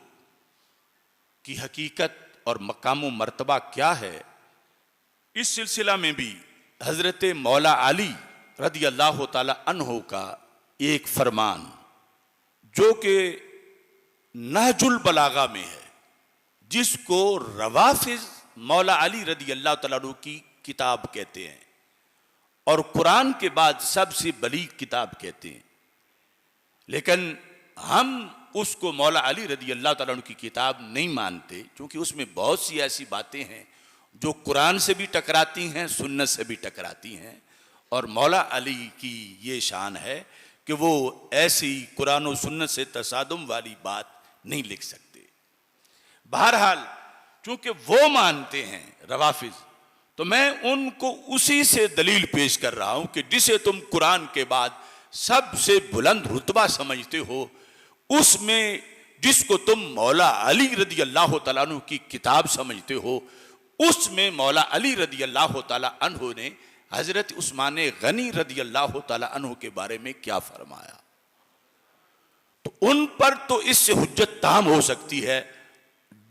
की हकीकत और मकाम मर्तबा क्या है, इस सिलसिला में भी हजरत मौला अली रज़ी अल्लाह तआला अन्हु का एक फरमान जो कि नहजुल बलागा में है, जिसको रवाफिज मौला अली रज़ी अल्लाह तआला अन्हु की किताब कहते हैं और कुरान के बाद सबसे बड़ी किताब कहते हैं, लेकिन हम उसको मौला अली रज़ी अल्लाह तआला अन्हु की किताब नहीं मानते, क्योंकि उसमें बहुत सी ऐसी बातें हैं जो कुरान से भी टकराती हैं, सुन्नत से भी टकराती हैं। और मौला अली की ये शान है कि वो ऐसी कुरान और सुन्नत से तसादुम वाली बात नहीं लिख सकते। बहरहाल चूंकि वो मानते हैं रवाफिज, तो मैं उनको उसी से दलील पेश कर रहा हूं कि जिसे तुम कुरान के बाद सबसे बुलंद रुतबा समझते हो, उसमें जिसको तुम मौला अली रज़ी अल्लाह तआला अन्हु की किताब समझते हो, उसमें मौला अली रज़ी अल्लाह तआला अन्हु ने हजरत उस्मान गनी रज़ी अल्लाह तआला अन्हु के बारे में क्या फरमाया, तो उन पर तो इससे हुज्जत ताम हो सकती है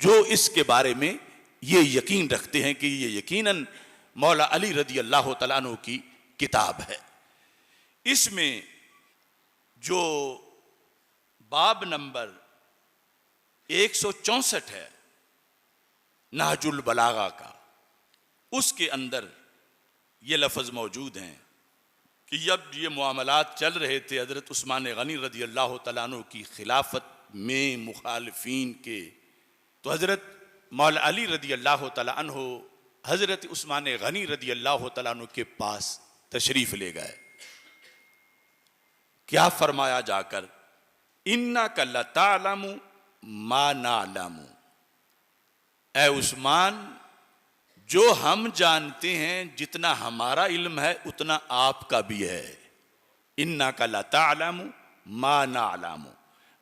जो इसके बारे में ये यकीन रखते हैं कि ये यकीनन मौला अली रज़ी अल्लाह तआला अन्हु की किताब है। इसमें जो बाब नंबर 164 है नहजुल बलागा का, उसके अंदर ये लफ्ज़ मौजूद हैं कि जब ये मामलात चल रहे थे हज़रत उस्मान गनी रज़ी अल्लाह तआला अन्हु की खिलाफत में मुखालिफीन के, तो हज़रत मौला अली रज़ी अल्लाह तआला अन्हु हज़रत उस्मान गनी रज़ी अल्लाह तआला अन्हु के पास तशरीफ़ ले गए। क्या फरमाया जाकर, इन्ना का लतालमु मा नालमु, ऐ उस्मान जो हम जानते हैं जितना हमारा इल्म है उतना आपका भी है। इन्ना का लतालमु मा नालमु,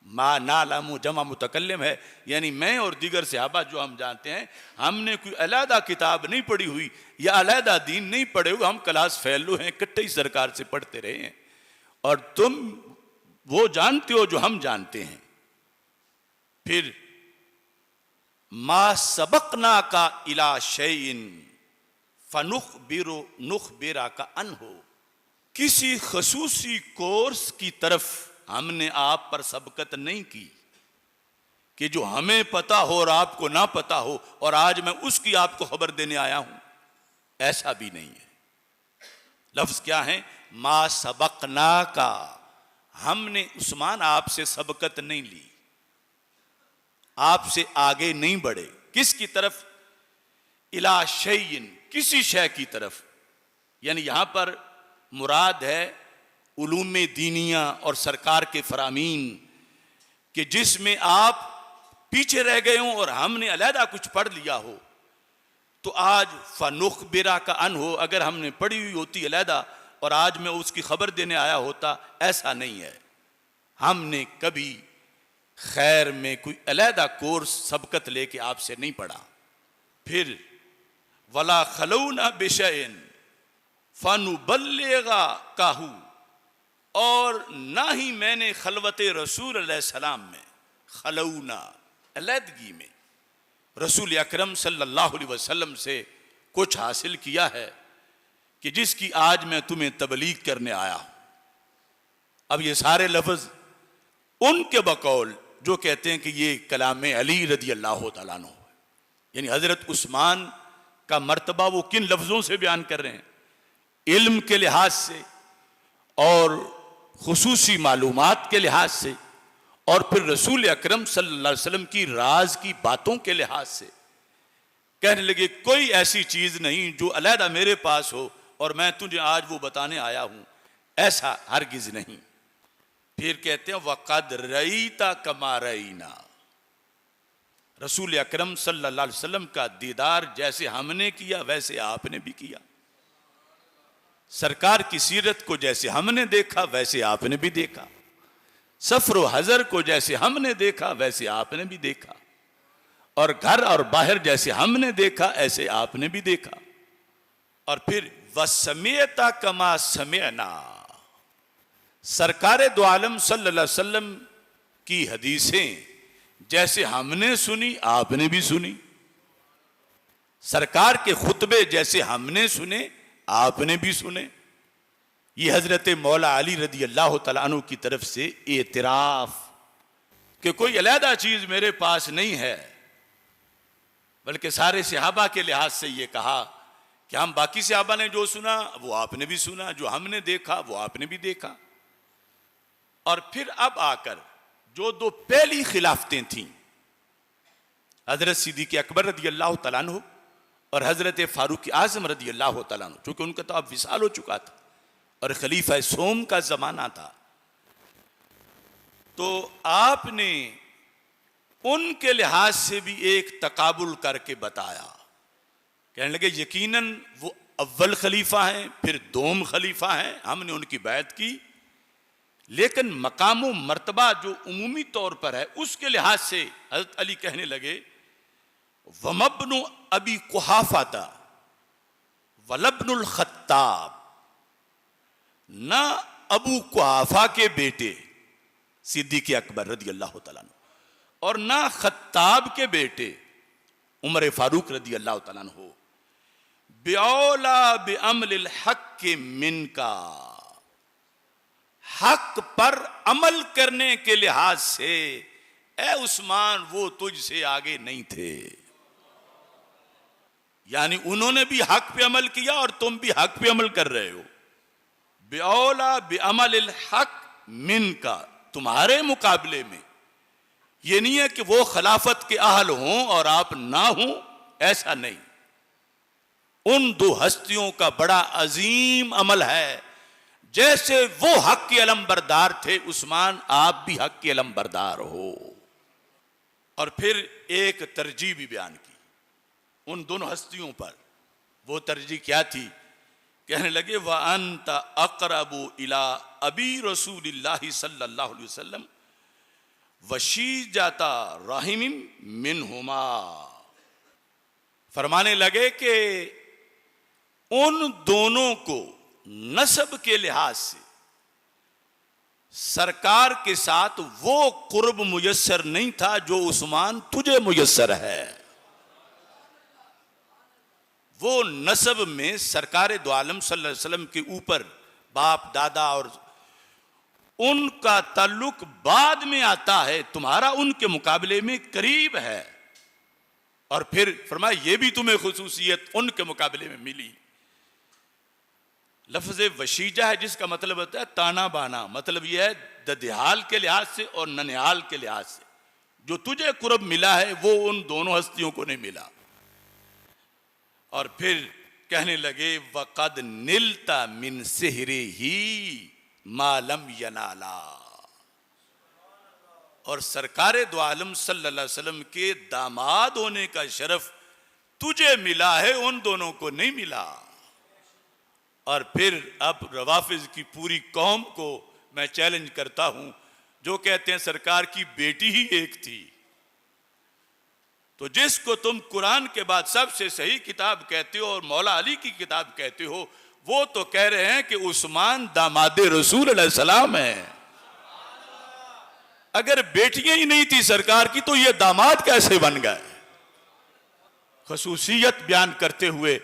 मा नालमु जमा मुतकल्लिम है, यानी मैं और दीगर सहाबा जो हम जानते हैं, हमने कोई अलहदा किताब नहीं पढ़ी हुई या अलहदा दीन नहीं पढ़े हुए, हम क्लास फेलो हैं, इकट्ठे ही सरकार से पढ़ते रहे हैं, और तुम वो जानते हो जो हम जानते हैं। फिर मा सबकना का इला शैइन फनुखबिरा का अनहो, किसी खसूसी कोर्स की तरफ हमने आप पर सबकत नहीं की कि जो हमें पता हो और आपको ना पता हो और आज मैं उसकी आपको खबर देने आया हूं, ऐसा भी नहीं है। लफ्ज क्या है? मा सबकना का, हमने उस्मान आपसे सबकत नहीं ली, आपसे आगे नहीं बढ़े। किसकी तरफ? इला शैइन, किसी शय की तरफ, यानी यहां पर मुराद है उलूम दीनिया और सरकार के फरामीन कि जिसमें आप पीछे रह गए हों और हमने अलहदा कुछ पढ़ लिया हो, तो आज फनुखबिरा का अन हो, अगर हमने पढ़ी हुई होती अलहदा और आज मैं उसकी खबर देने आया होता, ऐसा नहीं है। हमने कभी खैर में कोई अलहदा कोर्स सबकत लेके आपसे नहीं पढ़ा। फिर वला खलौना बेशैन फनुबल्लेगा काहू, और ना ही मैंने खलवत रसूल अलैहिस्सलाम में, खलौना अलहदगी में, रसूल अकरम सल्लल्लाहु अलैहि वसल्लम से कुछ हासिल किया है कि जिसकी आज मैं तुम्हें तबलीग करने आया हूं। अब ये सारे लफ्ज उनके बकौल जो कहते हैं कि ये कलाम अली रदी अल्लाह तआला अन्हु, यानी हजरत उस्मान का मर्तबा वो किन लफ्जों से बयान कर रहे हैं, इल्म के लिहाज से और खुसूसी मालूमात के लिहाज से, और फिर रसूल अकरम सल्लल्लाहु अलैहि वसल्लम की राज की बातों के लिहाज से। कहने लगे कोई ऐसी चीज नहीं जो अलहदा मेरे पास हो और मैं तुझे आज वो बताने आया हूं, ऐसा हरगिज नहीं। फिर कहते हैं वक़द रईता कमा रईना, रसूल अकरम सल्लल्लाहु अलैहि वसल्लम का दीदार जैसे हमने किया वैसे आपने भी किया। सरकार की सीरत को जैसे हमने देखा वैसे आपने भी देखा। सफर हजर को जैसे हमने देखा वैसे आपने भी देखा। और घर और बाहर जैसे हमने देखा ऐसे आपने भी देखा। और फिर वसमेता कमा समेना, सरकार दो आलम सल्लल्लाहु अलैहि वसल्लम की हदीसें जैसे हमने सुनी आपने भी सुनी। सरकार के खुतबे जैसे हमने सुने आपने भी सुने। ये हजरत मौला अली रदी अल्लाह तआला अन्हु की तरफ से एतराफ कि कोई अलहदा चीज मेरे पास नहीं है, बल्कि सारे सहाबा के लिहाज से ये कहा कि हम बाकी सहाबा ने जो सुना वो आपने भी सुना, जो हमने देखा वो आपने भी देखा। और फिर अब आकर जो दो पहली खिलाफतें थीं, हजरत सिद्दीक़ अकबर रदी अल्लाह तआला अन्हु और हजरत फारूक आजम रदी अल्लाह तआला अन्हु, चूंकि उनका तो अब विसाल हो चुका था और खलीफा सोम का जमाना था, तो आपने उनके लिहाज से भी एक तकाबुल करके बताया। कहने लगे यकीनन वो अव्वल खलीफा हैं, फिर दोम खलीफा हैं, हमने उनकी बैत की, लेकिन मकाम व मर्तबा जो उमूमी तौर पर है उसके लिहाज से हजरत अली कहने लगे वमब्नु अबी कुहाफाता वलब्नुल खत्ताब, ना अबू कुहाफा के बेटे सिद्दीक़ अकबर रदी अल्लाह तआला अन्हु और ना खत्ताब के बेटे उमर फारूक रदी अल्लाह तआला अन्हु बिऔला बिअमलिल हक मिनका, हक पर अमल करने के लिहाज से ए उस्मान वो तुझसे आगे नहीं थे। यानी उन्होंने भी हक पे अमल किया और तुम भी हक पे अमल कर रहे हो। बिऔला बिअमलिल हक मिनका, तुम्हारे मुकाबले में ये नहीं है कि वो खिलाफत के अहल हों और आप ना हों, ऐसा नहीं। उन दो हस्तियों का बड़ा अजीम अमल है, जैसे वो हक के अलमबरदार थे उस्मान, आप भी हक के अलमबरदार हो। और फिर एक तरजीह भी बयान की उन दोनों हस्तियों पर। वो तरजीह क्या थी? कहने लगे व अंत अक़रबु इला अबी रसूलिल्लाहि सल्लल्लाहु अलैहि वसल्लम वशीजाता रहिम मिनहुमा, फरमाने लगे कि उन दोनों को नसब के लिहाज से सरकार के साथ वो कुर्ब मुयस्सर नहीं था जो उस्मान तुझे मुयस्सर है। वो नसब में सरकार दो आलम सल्लल्लाहु अलैहि वसल्लम के ऊपर बाप दादा और उनका ताल्लुक बाद में आता है, तुम्हारा उनके मुकाबले में करीब है। और फिर फरमाया ये भी तुम्हें खुसूसियत उनके मुकाबले में मिली। लफ्ज़ वशीजा है जिसका मतलब होता है ताना बाना, मतलब यह है ददिहाल के लिहाज से और ननिहाल के लिहाज से जो तुझे कुर्ब मिला है वो उन दोनों हस्तियों को नहीं मिला। और फिर कहने लगे वक़द निलता मिन सिहरे ही मालम यनाला, और सरकारे दो आलम सल्लल्लाहु अलैहि वसल्लम के दामाद होने का शरफ तुझे मिला है, उन दोनों को नहीं मिला। और फिर अब रवाफिज की पूरी कौम को मैं चैलेंज करता हूं, जो कहते हैं सरकार की बेटी ही एक थी, तो जिसको तुम कुरान के बाद सबसे सही किताब कहते हो और मौला अली की किताब कहते हो, वो तो कह रहे हैं कि उस्मान दामादे रसूल अलैहि सलाम है। अगर बेटियां ही नहीं थी सरकार की तो ये दामाद कैसे बन गए? खसूसियत बयान करते हुए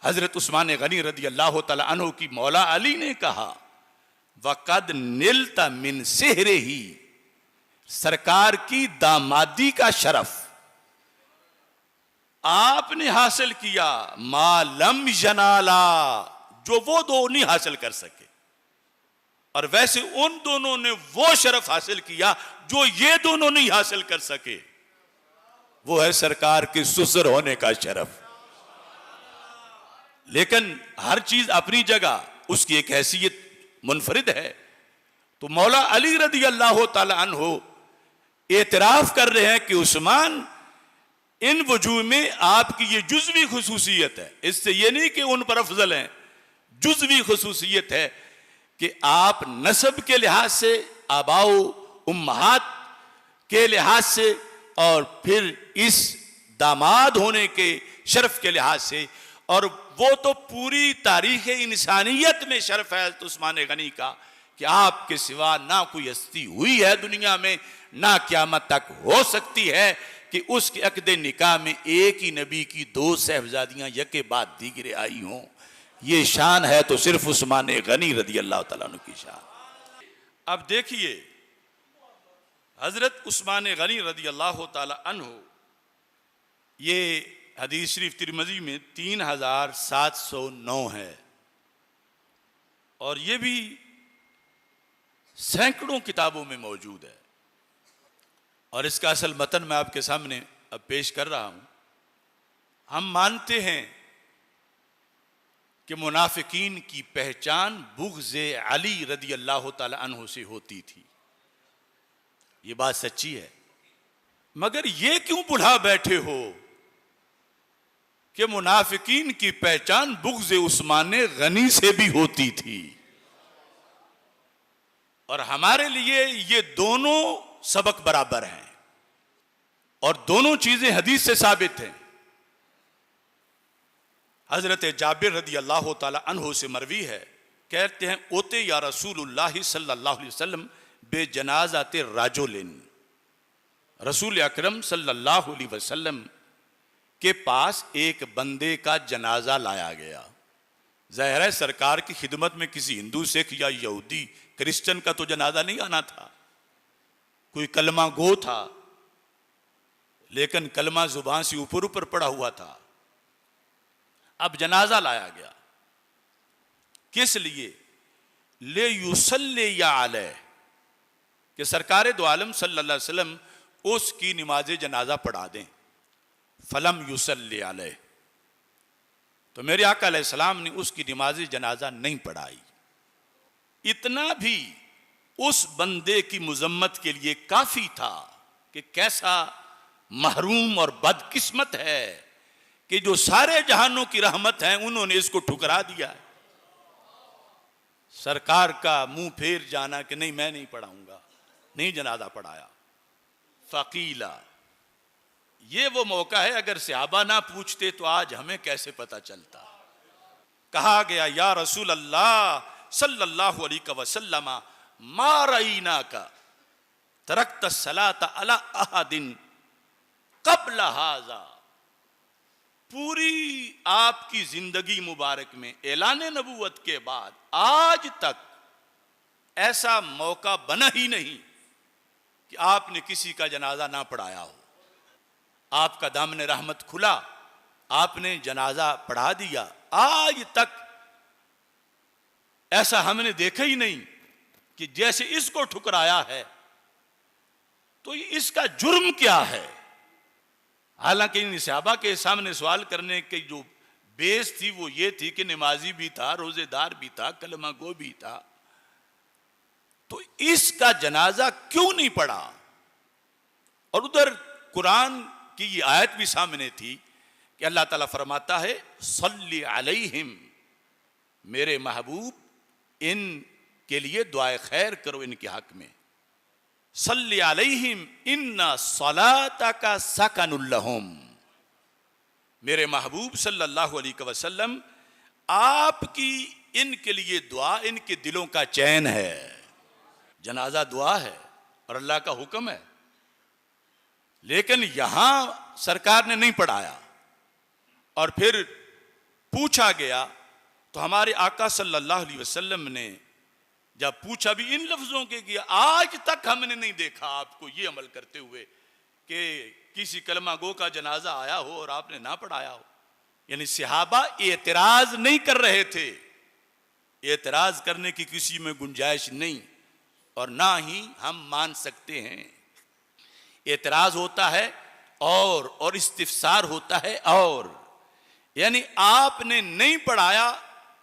हजरत उस्मान गनी रदी अल्लाह तआला अन्हु की मौला अली ने कहा वक़द निलता मिन सेहरे ही, सरकार की दामादी का शरफ आपने हासिल किया, मालम यनाला, जो वो दो नहीं हासिल कर सके। और वैसे उन दोनों ने वो शरफ हासिल किया जो ये दोनों नहीं हासिल कर सके, वो है सरकार के ससुर होने का शरफ। लेकिन हर चीज अपनी जगह, उसकी एक हैसियत मुनफरिद है। तो मौला अली रदी अल्लाह तआला अन्हु एतराफ कर रहे हैं कि उस्मान, इन वजूह में आपकी ये जुज़वी खुसूसियत है, इससे ये नहीं कि उन पर अफजल हैं, जुज़वी खुसूसियत है कि आप नस्ब के लिहाज से, आबाओ उम्महात के लिहाज से, और फिर इस दामाद होने के शर्फ के लिहाज से, और वो तो पूरी तारीख इंसानियत में शर्फ है उस्मान गनी का कि आपके सिवा ना कोई हस्ती हुई है दुनिया में, ना क़यामत तक हो सकती है कि उसके अक़दे निकाह में एक ही नबी की दो साहबजादियां यके बाद दीगरे आई हों। ये शान है तो सिर्फ उस्मान गनी रदी अल्लाह तआला अन्हु की शान। अब देखिए हजरत उस्मान गनी रदी अल्लाह तआला अन्हु, ये हदीस शरीफ तिरमिज़ी में 3709 है, और ये भी सैकड़ों किताबों में मौजूद है। और इसका असल मतन मैं आपके सामने अब पेश कर रहा हूं। हम मानते हैं कि मुनाफिकीन की पहचान बुग़्ज़े अली रदी अल्लाह तआला अन्हु से होती थी, ये बात सच्ची है। मगर ये क्यों बुला बैठे हो कि मुनाफिकीन की पहचान बुग़्ज़े उस्मान गनी से भी होती थी? और हमारे लिए ये दोनों सबक बराबर हैं और दोनों चीजें हदीस से साबित हैं। हजरत जाबिर रदी अल्लाह तआला अन्हु से मरवी है, कहते हैं ओते या रसूलुल्लाह सल्लल्लाहु अलैहि वसल्लम बे जनाज़ाते राजुलिन, रसूल अकरम सल्लल्लाहु अलैहि वसल्लम के पास एक बंदे का जनाजा लाया गया। ज़ाहिर है सरकार की खिदमत में किसी हिंदू, सिख या यहूदी क्रिश्चियन का तो जनाजा नहीं आना था, कोई कलमा गो था, लेकिन कलमा जुबान से ऊपर ऊपर पड़ा हुआ था। अब जनाजा लाया गया, किस लिए? ले युसल्ले या अलैह, कि सरकार दो आलम सल्लल्लाहु अलैहि वसल्लम उसकी नमाज जनाजा पढ़ा दें। फलम युसल्ले अलैह, तो मेरे आका अलैहिस्सलाम ने उसकी नमाज जनाजा नहीं पढ़ाई। इतना भी उस बंदे की मुजम्मत के लिए काफी था कि कैसा महरूम और बदकिस्मत है कि जो सारे जहानों की रहमत है उन्होंने इसको ठुकरा दिया है। सरकार का मुंह फेर जाना कि नहीं मैं नहीं पढ़ाऊंगा, नहीं जनाजा पढ़ाया। फकीला, ये वो मौका है, अगर सहाबा ना पूछते तो आज हमें कैसे पता चलता। कहा गया या रसूल अल्लाह सल्लल्लाहु अलैहि वसल्लम मा रईना का तरकत सलात अला अहदिन क़ब्ल हाज़ा, पूरी आपकी जिंदगी मुबारक में ऐलान नबूवत के बाद आज तक ऐसा मौका बना ही नहीं कि आपने किसी का जनाजा ना पढ़ाया हो। आपका दामन रहमत खुला, आपने जनाजा पढ़ा दिया। आज तक ऐसा हमने देखा ही नहीं कि जैसे इसको ठुकराया है, तो इसका जुर्म क्या है? हालांकि इन सहाबा के सामने सवाल करने की जो बेस थी वो ये थी कि नमाजी भी था, रोजेदार भी था, कलमा गो भी था, तो इसका जनाजा क्यों नहीं पड़ा? और उधर कुरान की ये आयत भी सामने थी कि अल्लाह ताला फरमाता है सल्ली अलैहिम, मेरे महबूब इन के लिए दुआए खैर करो इनके हक में। सल्ली अलैहिम इन्ना सलातका सकनुल लहुम, मेरे महबूब सल्लल्लाहु अलैहि वसल्लम आपकी इनके लिए दुआ इनके दिलों का चैन है। जनाजा दुआ है और अल्लाह का हुक्म है, लेकिन यहां सरकार ने नहीं पढ़ाया। और फिर पूछा गया तो हमारे आका सल्लल्लाहु अलैहि वसल्लम ने जब पूछा भी इन लफ्जों के किया, आज तक हमने नहीं देखा आपको ये अमल करते हुए कि किसी कलमा गो का जनाजा आया हो और आपने ना पढ़ाया हो। यानी सहाबा एतराज नहीं कर रहे थे, एतराज करने की किसी में गुंजाइश नहीं और ना ही हम मान सकते हैं। एतराज होता है और इस्तिफसार होता है, और यानी आपने नहीं पढ़ाया,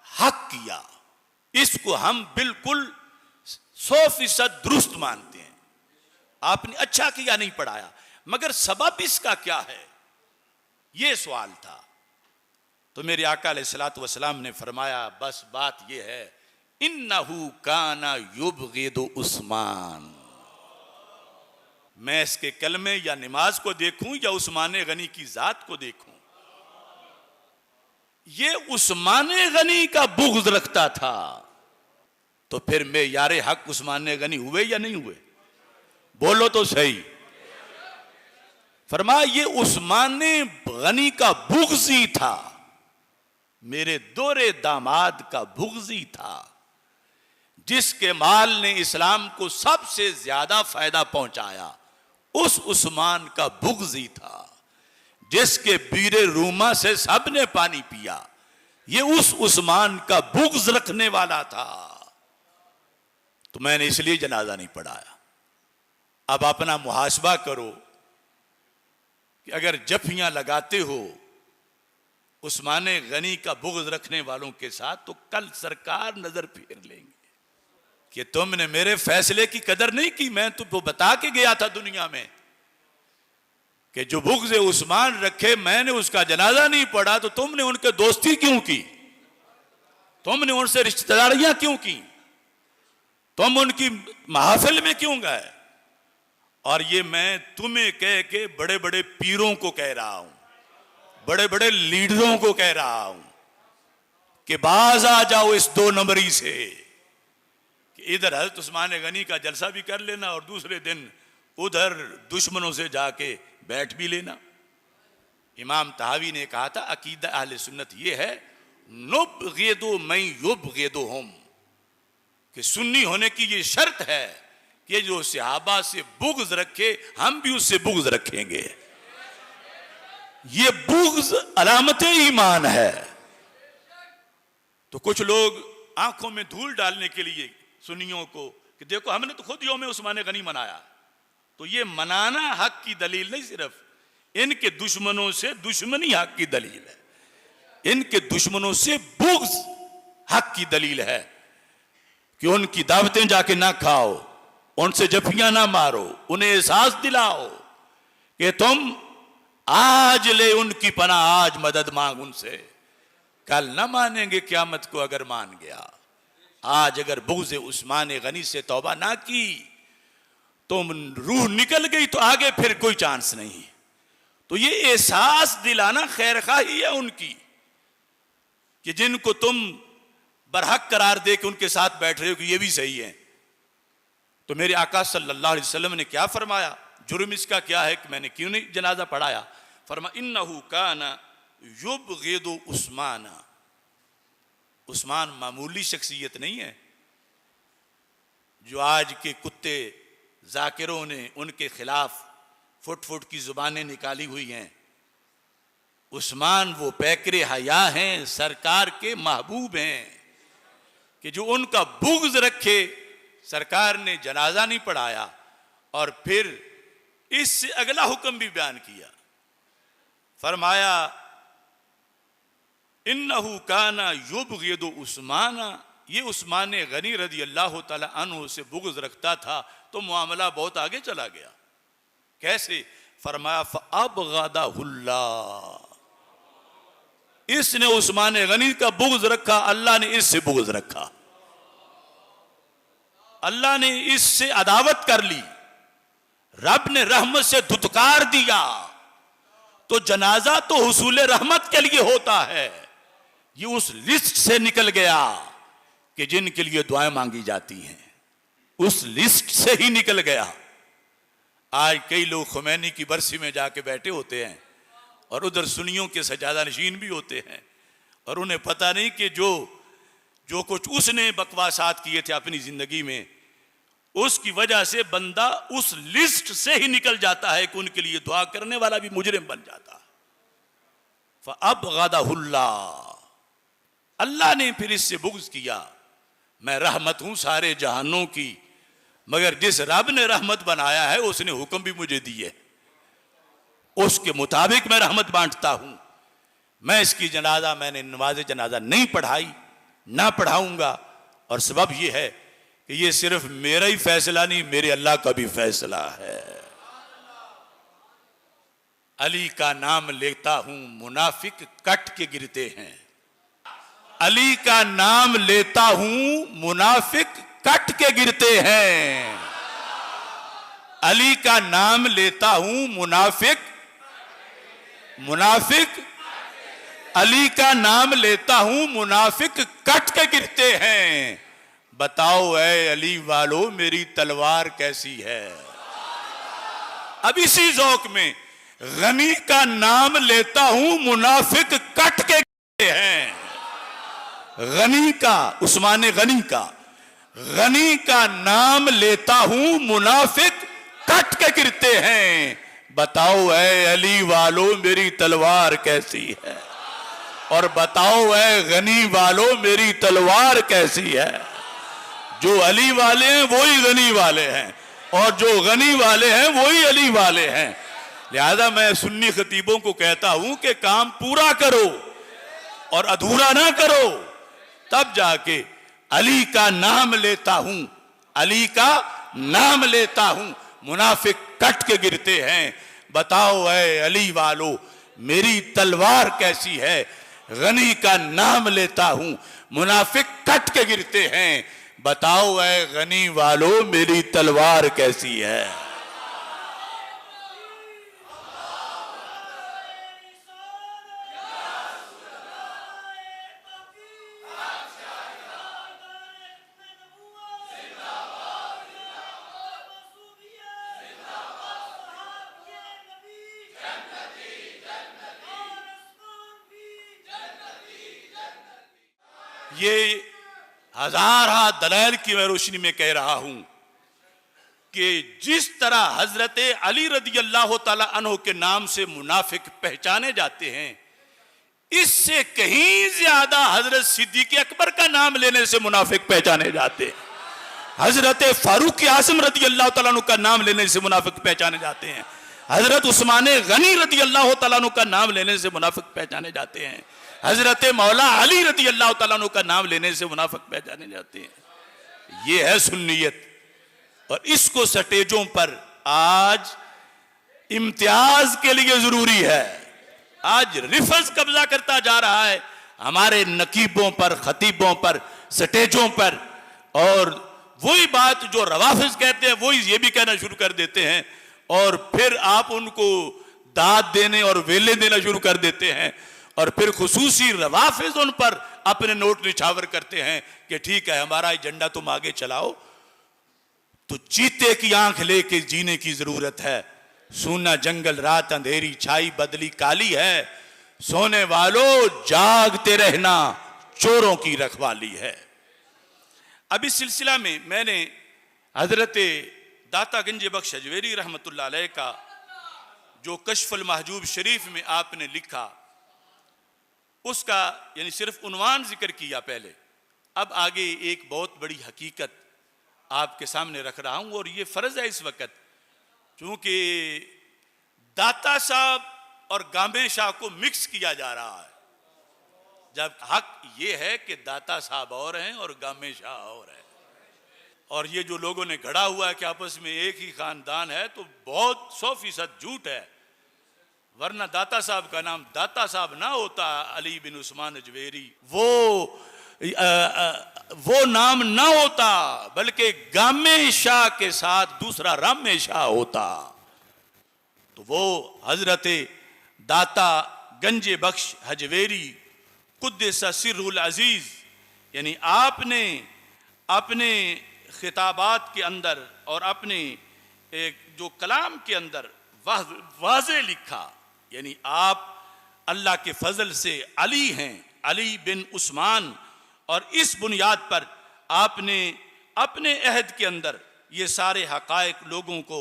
हक किया, इसको हम बिल्कुल 100% दुरुस्त मानते हैं। आपने अच्छा किया, नहीं पढ़ाया, मगर सबब इसका क्या है, यह सवाल था। तो मेरे आका अलैहिस्सलातु वस्सलाम ने फरमाया बस बात यह है, इन्नहु काना युबगिदु उस्मान। मैं इसके कलमे या नमाज को देखूं या उस्मान गनी की जात को देखूं, ये उस्मान गनी का बुग़्ज़ रखता था। तो फिर मैं यारे हक उस्मान गनी हुए या नहीं हुए? बोलो तो सही। फरमाया ये उस्मान गनी का बुग़्ज़ी था, मेरे दोरे दामाद का बुग़्ज़ी था, जिसके माल ने इस्लाम को सबसे ज्यादा फायदा पहुंचाया, उस उस्मान का बुग़्ज़ी था, जिसके बीरे रूमा से सबने पानी पिया, ये उस उस्मान का बुग़्ज़ रखने वाला था। तो मैंने इसलिए जनाजा नहीं पढ़ाया। अब अपना मुहासबा करो कि अगर जफियां लगाते हो उस्मान गनी का बुग़्ज़ रखने वालों के साथ, तो कल सरकार नजर फेर लेंगे कि तुमने मेरे फैसले की कदर नहीं की। मैं तुमको बता के गया था दुनिया में कि जो बुग़्ज़ उस्मान रखे, मैंने उसका जनाजा नहीं पढ़ा, तो तुमने उनके दोस्ती क्यों की? तुमने उनसे रिश्तेदारियां क्यों की? तुम उनकी महफिल में क्यों गए? और ये मैं तुम्हें कह के बड़े बड़े पीरों को कह रहा हूं, बड़े बड़े लीडरों को कह रहा हूं कि बाज आ जाओ इस 2 नंबरी से, कि इधर हज़रत उस्मान गनी का जलसा भी कर लेना और दूसरे दिन उधर दुश्मनों से जाके बैठ भी लेना। इमाम तहावी ने कहा था अकीदा अहले सुन्नत ये है, नुबग़िदु मैं युबग़िदुहुम, कि सुन्नी होने की ये शर्त है कि जो सहाबा से बुग़्ज़ रखे, हम भी उससे बुग़्ज़ रखेंगे। ये बुग़्ज़ अलामत ईमान है। तो कुछ लोग आंखों में धूल डालने के लिए सुन्नियों को कि देखो हमने तो खुद यौम उस्मान गनी मनाया, तो ये मनाना हक की दलील नहीं, सिर्फ इनके दुश्मनों से दुश्मनी हक की दलील है, इनके दुश्मनों से बुग़्ज़ हक की दलील है कि उनकी दावतें जाके ना खाओ, उनसे जफियां ना मारो, उन्हें एहसास दिलाओ कि तुम आज ले उनकी पनाह, आज मदद मांग उनसे, कल ना मानेंगे क़यामत को अगर मान गया। आज अगर बुग़्ज़ उस्मान गनी से तौबा ना की, तुम रूह निकल गई तो आगे फिर कोई चांस नहीं। तो ये एहसास दिलाना खैरखाही है उनकी कि जिनको तुम बरहक करार दे के उनके साथ बैठ रहे हो कि ये भी सही है। तो मेरे आका सल्लल्लाहु अलैहि वसल्लम ने क्या फरमाया, जुर्म इसका क्या है कि मैंने क्यों नहीं जनाजा पढ़ाया? फरमा इन्नहु काना युबग़िदु उस्माना। उस्मान मामूली शख्सियत नहीं है जो आज के कुत्ते जाकिरों ने उनके खिलाफ फुट फुट की जुबानें निकाली हुई हैं। उस्मान वो पैकरे हया हैं, सरकार के महबूब हैं कि जो उनका बुग़्ज़ रखे। सरकार ने जनाजा नहीं पढ़ाया और फिर इससे अगला हुक्म भी बयान किया, फरमाया इन्नहु काना युबग़िदु उस्माना, ये उस्मान गनी रज़ी अल्लाह तआला अन्हु से बुग़्ज़ रखता था। तो मामला बहुत आगे चला गया। कैसे? फरमाया फ़अबग़दहुल्लाह, इसने उस्मान गनी का बुग़्ज़ रखा, अल्लाह ने इससे बुग़्ज़ रखा, अल्लाह ने इससे अदावत कर ली, रब ने रहमत से धुतकार दिया। तो जनाजा तो हुसूल रहमत के लिए होता है, ये उस लिस्ट से निकल गया कि जिनके लिए दुआएं मांगी जाती हैं, उस लिस्ट से ही निकल गया। आज कई लोग खुमैनी की बरसी में जाके बैठे होते हैं और उधर सुन्नियों के सजादा नशीन भी होते हैं, और उन्हें पता नहीं कि जो कुछ उसने बकवासात किए थे अपनी जिंदगी में, उसकी वजह से बंदा उस लिस्ट से ही निकल जाता है कि उनके लिए दुआ करने वाला भी मुजरिम बन जाता है। फ़अबग़दहुल्लाह, अल्लाह ने फिर इससे बुग़्ज़ किया। मैं रहमत हूं सारे जहानों की, मगर जिस रब ने रहमत बनाया है उसने हुक्म भी मुझे दिए, उसके मुताबिक मैं रहमत बांटता हूं। मैं इसकी जनाजा, मैंने नमाज जनाजा नहीं पढ़ाई, ना पढ़ाऊंगा, और सबब यह है कि ये सिर्फ मेरा ही फैसला नहीं, मेरे अल्लाह का भी फैसला है। अली का नाम लेता हूं मुनाफिक कट के गिरते हैं, अली का नाम लेता हूं मुनाफिक कट के गिरते हैं, अली का नाम लेता हूं मुनाफिक अली का नाम लेता हूं मुनाफिक कट के गिरते हैं। बताओ ऐ अली वालो मेरी तलवार कैसी है। अब इसी ज़ौक़ में गनी का नाम लेता हूं मुनाफिक कट के गिरते हैं। गनी का, उस्मान गनी का, गनी का नाम लेता हूं मुनाफिक कट के गिरते हैं। बताओ ऐ अली वालो मेरी तलवार कैसी है, और बताओ ऐ गनी वालो मेरी तलवार कैसी है। जो अली वाले हैं वही गनी वाले हैं, और जो गनी वाले हैं वही अली वाले हैं। लिहाजा मैं सुन्नी खतीबों को कहता हूं कि काम पूरा करो और अधूरा ना करो, तब जाके अली का नाम लेता हूं, अली का नाम लेता हूं मुनाफिक कट के गिरते हैं। बताओ ऐ अली वालो मेरी तलवार कैसी है। गनी का नाम लेता हूं मुनाफिक कट के गिरते हैं। बताओ ऐ गनी वालो मेरी तलवार कैसी है। ये हजार दलाइल की मैं रोशनी में कह रहा हूं कि जिस तरह हजरत अली रज़ी अल्लाह तआला अन्हु के नाम से मुनाफिक पहचाने जाते हैं, इससे कहीं ज्यादा हजरत सिद्दीक़ अकबर का नाम लेने से मुनाफिक पहचाने जाते हैं। हजरत फारूक आज़म रज़ी अल्लाह तआला अन्हु का नाम लेने से मुनाफिक पहचाने जाते हैं। हजरत उस्मान गनी रज़ी अल्लाह तआला अन्हु का नाम लेने से मुनाफिक पहचाने जाते हैं। हजरत मौला अली रज़ी अल्लाह तआला अन्हु का नाम लेने से मुनाफिक पहचाने जाते हैं। ये है सुन्नियत, और इसको स्टेजों पर आज इम्तियाज के लिए जरूरी है। आज रिफज कब्जा करता जा रहा है हमारे नकीबों पर, खतीबों पर, स्टेजों पर, और वही बात जो रवाफिज कहते हैं वही ये भी कहना शुरू कर देते हैं, और फिर आप उनको दाद देने और वेले देना शुरू कर देते हैं, और फिर खुसूसी रवाफिज उन पर अपने नोट निछावर करते हैं कि ठीक है हमारा एजेंडा तुम आगे चलाओ। तो चीते की आंख लेके जीने की जरूरत है। सूना जंगल रात अंधेरी छाई बदली काली है, सोने वालों जागते रहना चोरों की रखवाली है। अब इस सिलसिला में मैंने हजरत दाता गंज बख्श अजवेरी रहमतुल्लाह अलैह का जो कश्फुल महजूब शरीफ में आपने लिखा, उसका यानी सिर्फ उन्वान जिक्र किया पहले। अब आगे एक बहुत बड़ी हकीकत आपके सामने रख रहा हूं, और ये फर्ज है इस वक्त, क्योंकि दाता साहब और गांबे शाह को मिक्स किया जा रहा है। जब हक ये है कि दाता साहब और हैं और गामे शाह और है। और ये जो लोगों ने गढ़ा हुआ है कि आपस में एक ही खानदान है, तो बहुत 100% झूठ है। वरना दाता साहब का नाम दाता साहब ना होता अली बिन उस्मान अजवेरी, वो नाम ना होता, बल्कि गामे शाह के साथ दूसरा रामे शाह होता। तो वो हजरत दाता गंजे बख्श हजवेरी कुद्दसा सिर्रुल अजीज, यानी आपने अपने खिताबात के अंदर और अपने एक जो कलाम के अंदर वाज़े लिखा, यानी आप अल्लाह के फजल से अली हैं, अली बिन उस्मान। और इस बुनियाद पर आपने अपने अहद के अंदर ये सारे हकायक लोगों को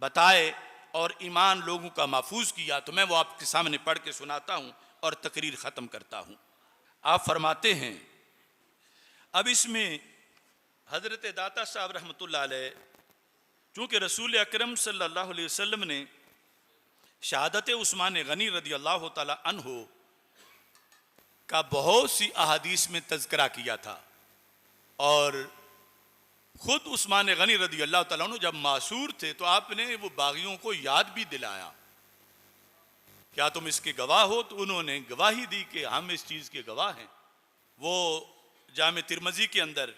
बताए और ईमान लोगों का महफूज किया। तो मैं वो आपके सामने पढ़ के सुनाता हूँ और तकरीर ख़त्म करता हूँ। आप फरमाते हैं, अब इसमें हज़रत दाता साहब रहमतुल्लाह अलैह, चूँकि रसूल अकरम सल्लल्लाहु अलैहि वसल्लम ने शहादत उस्मान गनी रदी अल्लाह ताला अन्हो का बहुत सी अहादीस में तज़किरा किया था, और ख़ुद उस्मान गनी रदी अल्लाह ताला अन्हु जब मासूर थे तो आपने वो बागियों को याद भी दिलाया, क्या तुम इसके गवाह हो? तो उन्होंने गवाही दी कि हम इस चीज़ के गवाह हैं। वो जामे तिरमजी के अंदर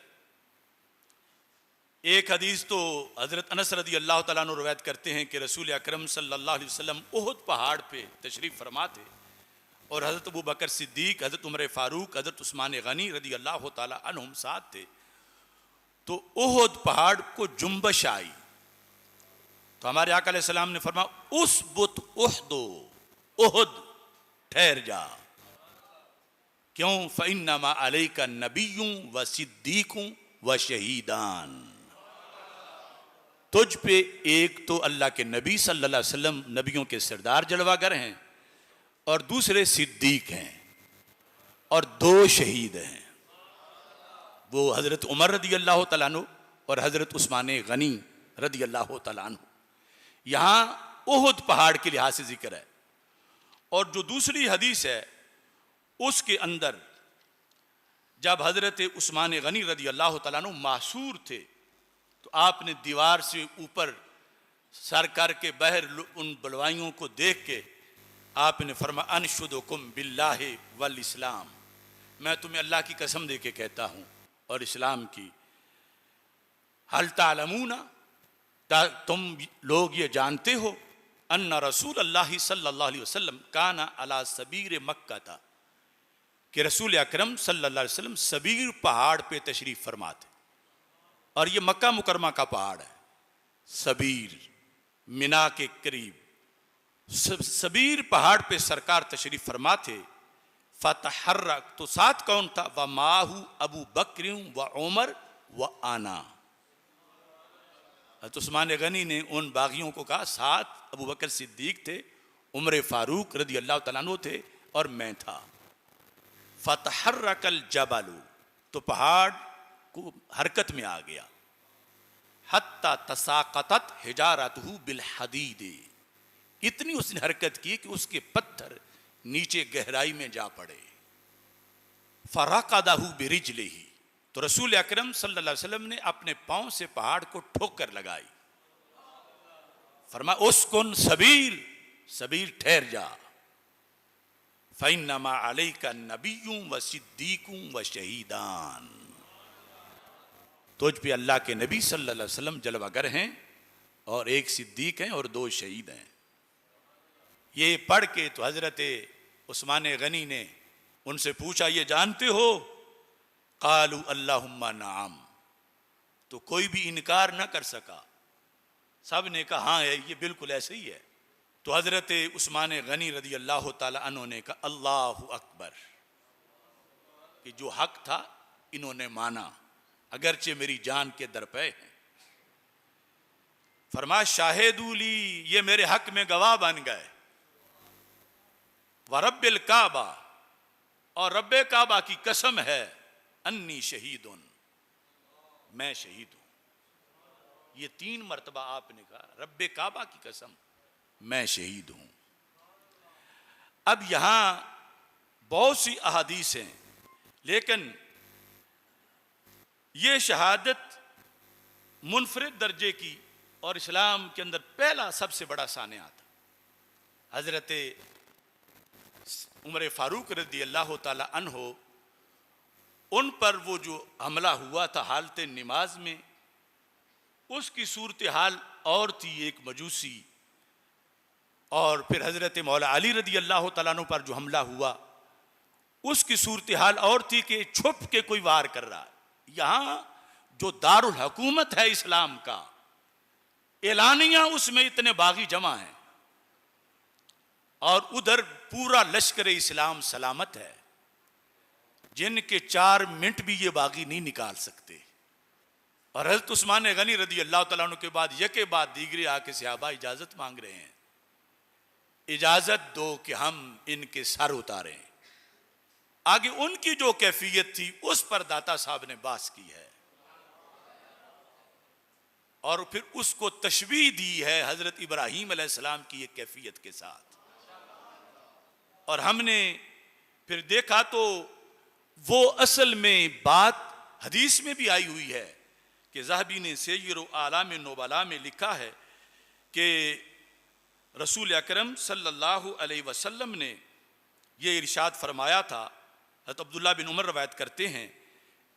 एक हदीस तो हज़रत अनस रदी अल्लाह तआला अन्हु रवायत करते हैं कि रसूल अकरम सल्लल्लाहु अलैहि वसल्लम उहुद पहाड़ पे तशरीफ़ फरमा थे, और हज़रत अबू बकर सिद्दीक, हज़रत उमर फ़ारूक, हज़रत उस्मान गनी रदी अल्लाह तआला अन्हुम साथ थे। तो उहुद पहाड़ को जुम्बश आई, तो हमारे आका अलैहिस्सलाम ने फरमाया, उस बुत उहदो, उहुद ठहर जा, क्यों? फ़इन्नमा अलैका नबिय्युं व सिद्दीकुं व शहीदान, तुझ पे एक तो अल्लाह के नबी सल्लल्लाहु अलैहि वसल्लम नबियों के सरदार जलवागर हैं, और दूसरे सिद्दीक हैं, और 2 शहीद हैं, वो हज़रत उमर रदी अल्लाह तआला अन्हु और हज़रत उस्मान गनी रदी अल्लाह तआला अन्हु। यहाँ उहुद पहाड़ के लिहाज से जिक्र है। और जो दूसरी हदीस है उसके अंदर जब हज़रत उस्मान गनी रदी अल्लाह तआला अन्हु मासूर थे, तो आपने दीवार से ऊपर सर करके बहर उन बलवाइयों को देख के आपने फरमाया, अनशुदुकुम बिल्लाहि वल इस्लाम, मैं तुम्हें अल्लाह की कसम दे के कहता हूँ और इस्लाम की, हल तालमूना, तुम लोग ये जानते हो, अन्ना रसूल अल्लाह सल्लल्लाहु अलैहि वसल्लम काना अला सबीर मक्का था, कि रसूल अकरम सल्लल्लाहु अलैहि वसल्लम सबीर पहाड़ पे तशरीफ़ फरमा थे, और ये मक्का मुकरमा का पहाड़ है, सबीर मिना के करीब सबीर पहाड़ पे सरकार तशरीफ़ फरमा थे। फतहर्रक, तो साथ कौन था? व माहू अबू बकर व उमर व आना। तो उस्मान गनी ने उन बागियों को कहा, साथ अबू बकर सिद्दीक थे, उमर फ़ारूक रदी अल्लाह तआला अन्हु थे, और मैं था। फतहर्रकल जबलु, तो पहाड़ को हरकत में आ गया। हत्ता तसाक़तत हिजारतहु बिल हदीद, इतनी उसने हरकत की कि उसके पत्थर नीचे गहराई में जा पड़े। फ़रक़दहु बिरिजलिही, तो रसूल अकरम सल्लल्लाहु अलैहि वसल्लम ने अपने पांव से पहाड़ को ठोकर लगाई। फरमाया, उस्कुन सबीर, सबीर ठहर जा, फ़इन्नमा अलैका नबिय्युं व सिद्दीकुं व शहीदान, तुझ पे अल्लाह के नबी सल्लल्लाहु अलैहि वसल्लम जलवागर हैं, और एक सिद्दीक हैं, और 2 शहीद हैं। ये पढ़ के तो हज़रत उस्मान गनी ने उनसे पूछा, ये जानते हो? कालू अल्लाहुम्मा नाम, तो कोई भी इनकार न कर सका, सब ने कहा हाँ है, ये बिल्कुल ऐसे ही है। तो हज़रत उस्मान गनी रदी अल्लाह ताला अन्हु ने कहा, अल्लाहु अकबर, कि जो हक था इन्होंने माना, अगरचे मेरी जान के दरपे हैं। फरमाया, शाहिदूली, ये मेरे हक में गवाह बन गए, व रब्बिल काबा, और रब्बे काबा की कसम है, अन्नी शहीदुन, मैं शहीद हूं। ये 3 मरतबा आपने कहा, रब्बे काबा की कसम, मैं शहीद हूं। अब यहां बहुत सी अहादीस हैं, लेकिन ये शहादत मुनफरिद दर्जे की और इस्लाम के अंदर पहला सबसे बड़ा सानिया था। हजरत उमर फारूक रज़ी अल्लाह ताला अन्हो, उन पर वो जो हमला हुआ था हालत नमाज में, उसकी सूरत हाल और थी, एक मजूसी। और फिर हजरत मौला अली रज़ी अल्लाह ताला अन्हु पर जो हमला हुआ, उसकी सूरत हाल और थी कि छुप के कोई वार कर रहा है। यहां जो दारुल हुकूमत है इस्लाम का, एलानिया, उसमें इतने बागी जमा हैं और उधर पूरा लश्कर इस्लाम सलामत है, जिनके 4 मिनट भी ये बागी नहीं निकाल सकते। और हज़रत उस्मान गनी रज़ी अल्लाह तआला अन्हु के बाद यके बाद दीगरे आके सहाबा इजाजत मांग रहे हैं, इजाजत दो कि हम इनके सर उतारें। आगे उनकी जो कैफियत थी उस पर दाता साहब ने बात की है और फिर उसको तशबीह दी है हजरत इब्राहीम अलैहिस्सलाम की एक कैफियत के साथ। और हमने फिर देखा तो वो असल में बात हदीस में भी आई हुई है कि ज़हबी ने सय्यिर आलाम नुबला में लिखा है कि रसूल अकरम सल्लल्लाहु अलैहि वसल्लम ने ये इरशाद फरमाया था। हज़रत अब्दुल्लाह बिन उमर रवायत करते हैं,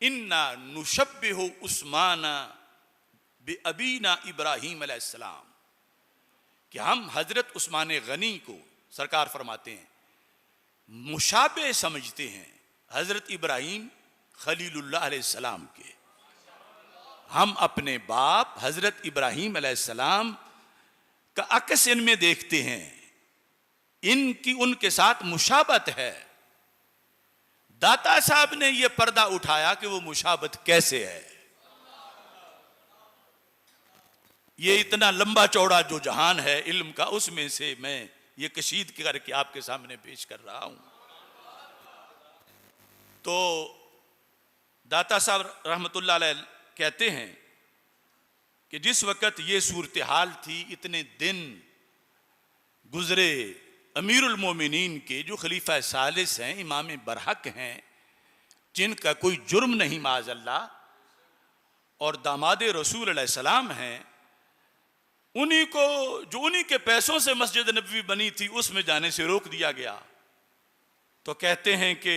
इन्ना नुशब्बिहु उस्माना बि अबीना इब्राहीम अलैहिस्सलाम, कि हम हजरत उस्मान गनी को सरकार फरमाते हैं मुशाबे समझते हैं हजरत इब्राहीम खलीलुल्लाह अलैहिस्सलाम के। हम अपने बाप हजरत इब्राहीम अलैहिस्सलाम का अक्स इनमें देखते हैं, इनकी उनके साथ मुशाबत है। दाता साहब ने यह पर्दा उठाया कि वो मुशाबत कैसे है। ये इतना लंबा चौड़ा जो जहान है इल्म का, उसमें से मैं ये कशीद करके आपके सामने पेश कर रहा हूं। तो दाता साहब रहमतुल्लाह अलैह कहते हैं कि जिस वक़्त ये सूरत हाल थी, इतने दिन गुजरे अमीरुल मोमिनीन के जो खलीफा सालिस हैं, इमाम बरहक हैं, जिनका कोई जुर्म नहीं माज़अल्लाह, और दामाद रसूल अलैहिस्सलाम हैं, उन्हीं को जो उन्हीं के पैसों से मस्जिद नबवी बनी थी उसमें जाने से रोक दिया गया। तो कहते हैं कि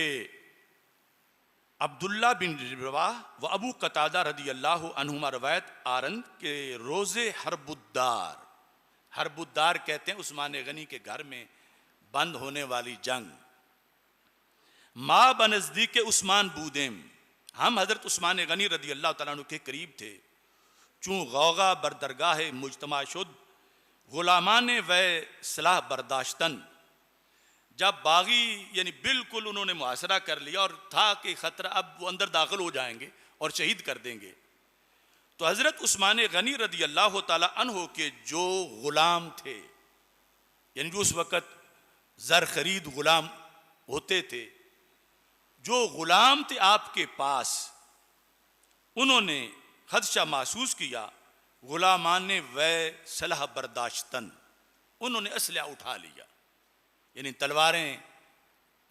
अब्दुल्ला बिन रवाह व अबू कतादा रदी अल्लाह अन्हुमा रवायत आरंद के रोज़े हरबुद्दार, हरबुद्दार कहते हैं उस्मान गनी के घर में बंद होने वाली जंग। माँ बनजदीक उस्मान बूदेम, हम हजरत उस्मान गनी रदी अल्लाह तआला अन्हु के करीब थे। चूँ गौगा बरदरगाह मुजतमा शुद गुलामान व सलाह बर्दाश्तन, जब बागी यानी बिल्कुल उन्होंने मुहासरा कर लिया और था कि खतरा अब वो अंदर दाखिल हो जाएंगे और शहीद कर देंगे, तो हजरत उस्मान गनी रदी अल्लाह ताला अन्हो के जो गुलाम थे, यानी जो उस वक़्त ज़र खरीद गुलाम होते थे, जो गुलाम थे आपके पास, उन्होंने खदशा महसूस किया। गुलामान व सलाह बर्दाश्तन, उन्होंने असलहा उठा लिया, यानी तलवारें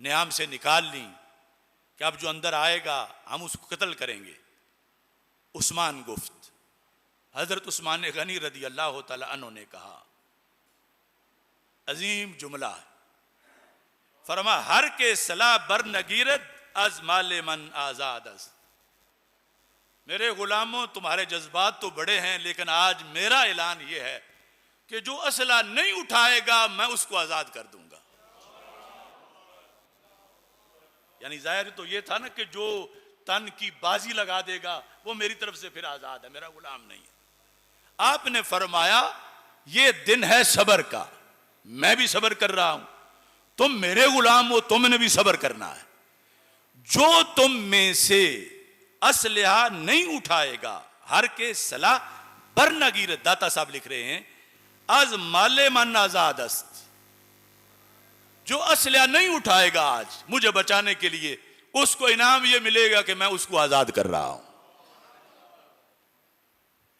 नियाम से निकाल ली कि अब जो अंदर आएगा हम उसको कत्ल करेंगे। उस्मान गुफ्त, हजरत उस्मान गनी रदी अल्लाह ताला अन्हु ने कहा, अजीम जुमला, फरमा हर के सलाह बर नगीरत अज माले मन आजाद। मेरे गुलामों, तुम्हारे जज्बात तो बड़े हैं, लेकिन आज मेरा ऐलान यह है कि जो असला नहीं उठाएगा मैं उसको आजाद कर दूंगा। यानी जाहिर तो यह था ना कि जो तन की बाजी लगा देगा वो मेरी तरफ से फिर आजाद है, मेरा गुलाम नहीं है। आपने फरमाया ये दिन है सबर का, मैं भी सबर कर रहा हूं, तुम मेरे गुलाम हो, तुमने भी सबर करना है। जो तुम में से असलहा नहीं उठाएगा हर के सलाह बर नगीरत, दाता साहब लिख रहे हैं, आज माले मन आजाद अस्त, जो असलहा नहीं उठाएगा आज मुझे बचाने के लिए, उसको इनाम यह मिलेगा कि मैं उसको आजाद कर रहा हूं।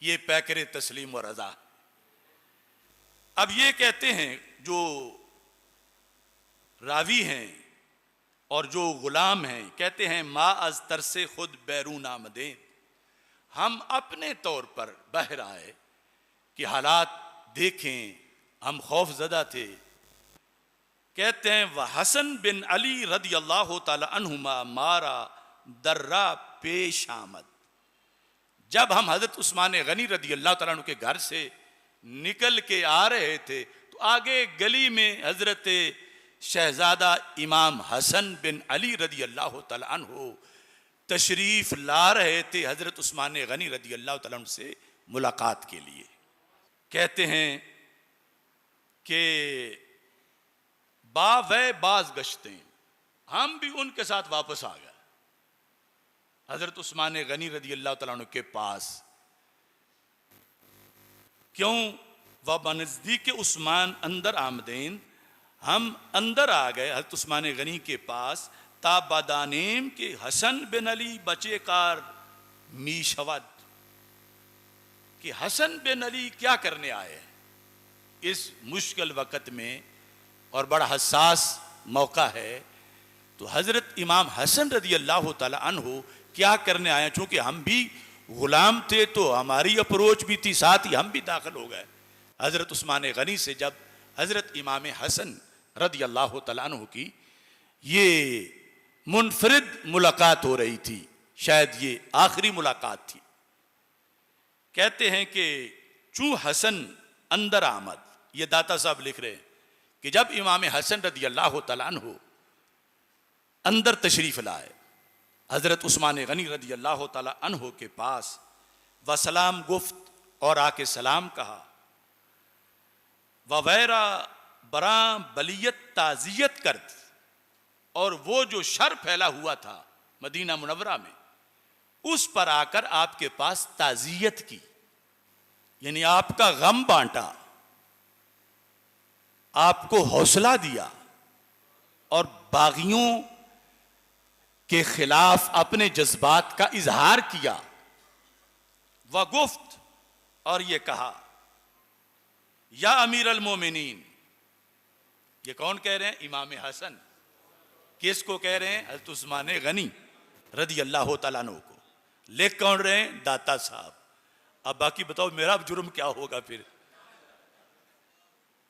ये पैकरे तस्लीम और रजा। अब ये कहते हैं जो रावी हैं और जो गुलाम हैं, कहते हैं मा अज तर से खुद बैरून आमदे, हम अपने तौर पर बहर आए कि हालात देखें, हम खौफजदा थे। कहते हैं वह हसन बिन अली रदी अल्लाह ताला अन्हुमा मारा दर्रा पेश आमद, जब हम हजरत उस्मान गनी रदी अल्लाह ताला अन्हु के घर से निकल के आ रहे थे तो आगे गली में हजरत शहजादा इमाम हसन बिन अली रदी अल्लाह ताला अन्हु तशरीफ ला रहे थे हजरत उस्मान गनी रदी अल्लाह ताला अन्हु से मुलाकात के लिए। कहते हैं कि बावे बाज गश्ते, हम भी उनके साथ वापस आ गए हजरत उस्मान गनी रदी अल्लाह तआला अन्हु के पास। क्यों? वह बनजदीक उस्मान अंदर आमदेन, हम अंदर आ गए हजरत उस्मान गनी के पास। ताबादानेम के हसन बिन अली बचे कार मीशवद, कि हसन बिन अली क्या करने आए इस मुश्किल वक़्त में, और बड़ा हसास मौका है। तो हजरत इमाम हसन रदी अल्लाह ताला अन्हु क्या करने आए, चूंकि हम भी गुलाम थे तो हमारी अप्रोच भी थी, साथ ही हम भी दाखिल हो गए हजरत उस्मान गनी से। जब हजरत इमाम हसन रदी अल्लाह ताला अन्हु की ये मुनफरिद मुलाकात हो रही थी, शायद ये आखिरी मुलाकात थी। कहते हैं कि चूं हसन अंदर आमद, ये दाता साहब लिख रहे हैं कि जब इमाम हसन रदी अल्लाह ताला अन्हु अंदर तशरीफ लाए हजरत उस्मान गनी रदी अल्लाह ताला अन्हु के पास, वसलाम गुफ्त और आके सलाम कहा, ववैरा बरा बलियत ताजियत करत, और वो जो शर फैला हुआ था मदीना मुनव्वरा में उस पर आकर आपके पास ताजियत की, यानी आपका गम बांटा, आपको हौसला दिया और बागियों के खिलाफ अपने जज्बात का इजहार किया। वह गुफ्त, और ये कहा या अमीर अल मोमिनीन, ये कौन कह रहे हैं? इमाम हसन। किसको कह रहे हैं? हज़रत उस्मान गनी रदी अल्लाह तआला अन्हु को। लिख कौन रहे हैं? दाता साहब। अब बाकी बताओ मेरा जुर्म क्या होगा फिर?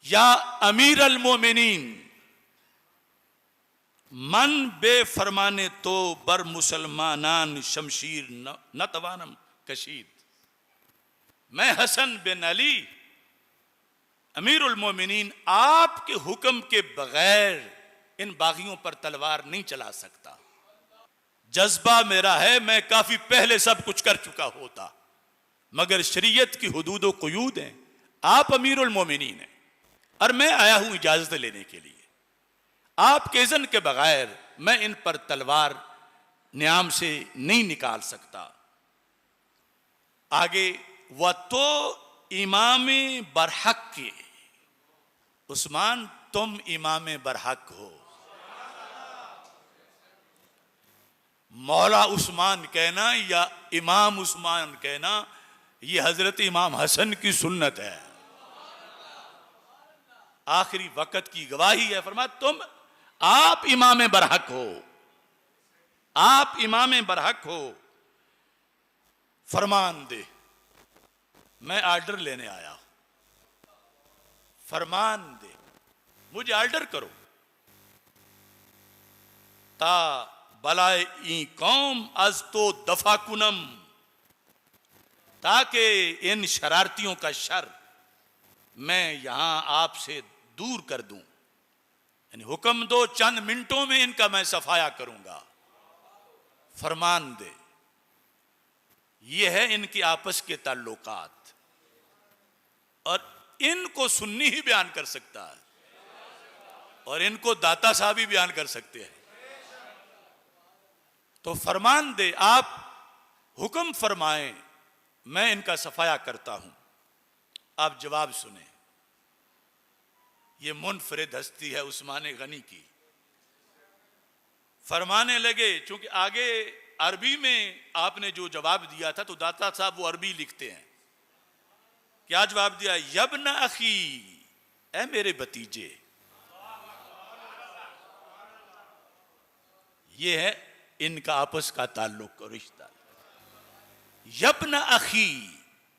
या अमीर अल मोमिनीन मन बेफरमाने तो बर मुसलमानान शमशीर न तवानम कशीद, मैं हसन बिन अली अमीरुल मोमिनीन आपके हुक्म के बगैर इन बागियों पर तलवार नहीं चला सकता। जज्बा मेरा है मैं काफी पहले सब कुछ कर चुका होता, मगर शरीयत की हुदूद व क़ुयूद हैं, आप अमीरुल मोमिनीन हैं और मैं आया हूं इजाजत लेने के लिए। आपके इज़्न के बगैर मैं इन पर तलवार न्याम से नहीं निकाल सकता। आगे वह तो इमाम बरहक के, उस्मान तुम इमाम बरहक हो। मौला उस्मान कहना या इमाम उस्मान कहना ये हजरत इमाम हसन की सुन्नत है, आखिरी वक़्त की गवाही है। फरमा तुम आप इमाम बरहक हो, आप इमाम बरहक हो। फरमान दे, मैं आर्डर लेने आया, फरमान दे, मुझे आर्डर करो। ता बलाए ई कौम अज तो दफा कुनम, ताकि इन शरारतियों का शर मैं यहां आपसे दूर कर दूं। यानी हुक्म दो, चंद मिनटों में इनका मैं सफाया करूंगा। फरमान दे, ये है इनकी आपस के ताल्लुकात, और इनको सुन्नी ही बयान कर सकता है और इनको दाता साहब ही बयान कर सकते हैं। तो फरमान दे, आप हुक्म फरमाएं, मैं इनका सफाया करता हूं। आप जवाब सुने। ये मुनफरिद हस्ती है उस्मान गनी की। फरमाने लगे, चूंकि आगे अरबी में आपने जो जवाब दिया था तो दाता साहब वो अरबी लिखते हैं। क्या जवाब दिया? यब्न अखी, ऐ मेरे भतीजे। ये है इनका आपस का ताल्लुक और रिश्ता। यब्न अखी,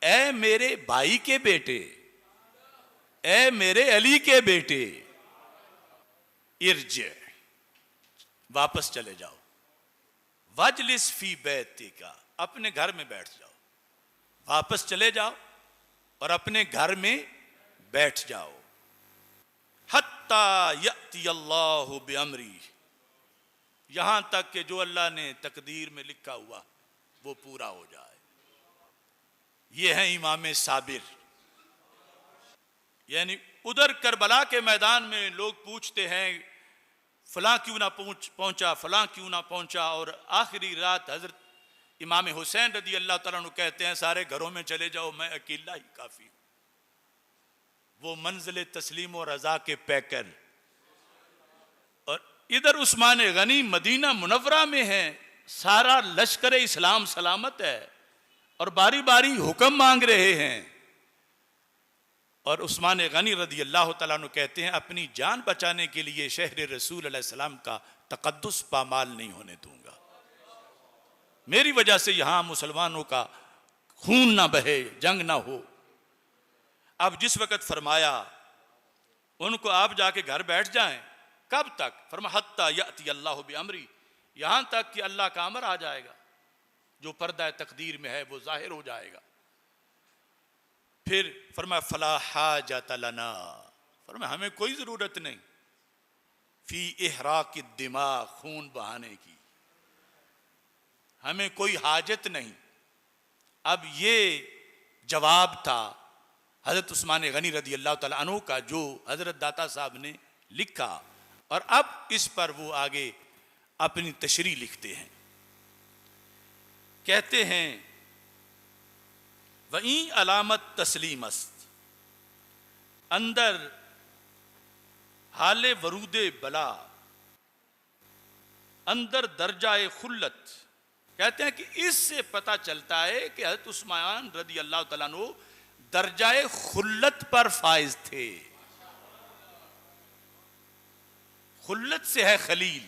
ए मेरे भाई के बेटे, ए मेरे अली के बेटे, इर्जे, वापस चले जाओ, वजलिस फी बैतिका, अपने घर में बैठ जाओ, वापस चले जाओ और अपने घर में बैठ जाओ। हत्ता यअती अल्लाहु बिअमरी, यहां तक कि जो अल्लाह ने तकदीर में लिखा हुआ वो पूरा हो जाए। ये है इमाम साबिर। यानी उधर करबला के मैदान में लोग पूछते हैं फलां क्यों ना पहुंचा, फलां क्यों ना पहुंचा, और आखिरी रात हजरत इमाम हुसैन रदी अल्लाह तआला अन्हु कहते हैं सारे घरों में चले जाओ, मैं अकेला ही काफी हूं। वो मंजिल तस्लीम और रजा के पैकर। और इधर उस्मान गनी मदीना मुनव्वरा में है, सारा लश्कर इस्लाम सलामत है और बारी बारी हुक्म मांग रहे हैं। और उस्मान गनी रदी अल्लाह तआला अन्हु कहते हैं अपनी जान बचाने के लिए शहर रसूल अलैहि सलाम का तकद्दुस पामाल नहीं होने दूंगा, मेरी वजह से यहां मुसलमानों का खून ना बहे, जंग ना हो। अब जिस वक़्त फरमाया उनको आप जाके घर बैठ जाएं, कब तक? फरमा हत्ता यअती अल्लाहु बिअमरी, यहां तक कि अल्लाह का अमर आ जाएगा, जो पर्दा तकदीर में है वो जाहिर हो जाएगा। फिर फरमा फला हाजत लना, फरमा हमें कोई जरूरत नहीं फी इहराक़ दिमाग, खून बहाने की, हमें कोई हाजत नहीं। अब ये जवाब था हजरत उस्मान गनी रदी अल्लाह तआला अन्हु का, जो हजरत दाता साहब ने लिखा। और अब इस पर वो आगे अपनी तशरीह लिखते हैं, कहते हैं वही अलामत तस्लीमस्त, अंदर हाले वरूदे बला, अंदर दर्जाए खुल्लत। कहते हैं कि इससे पता चलता है कि हज़रत उस्मान रदी अल्लाह तआला अन्हु दर्जाए खुल्लत पर फाइज थे। खुल्लत से है खलील,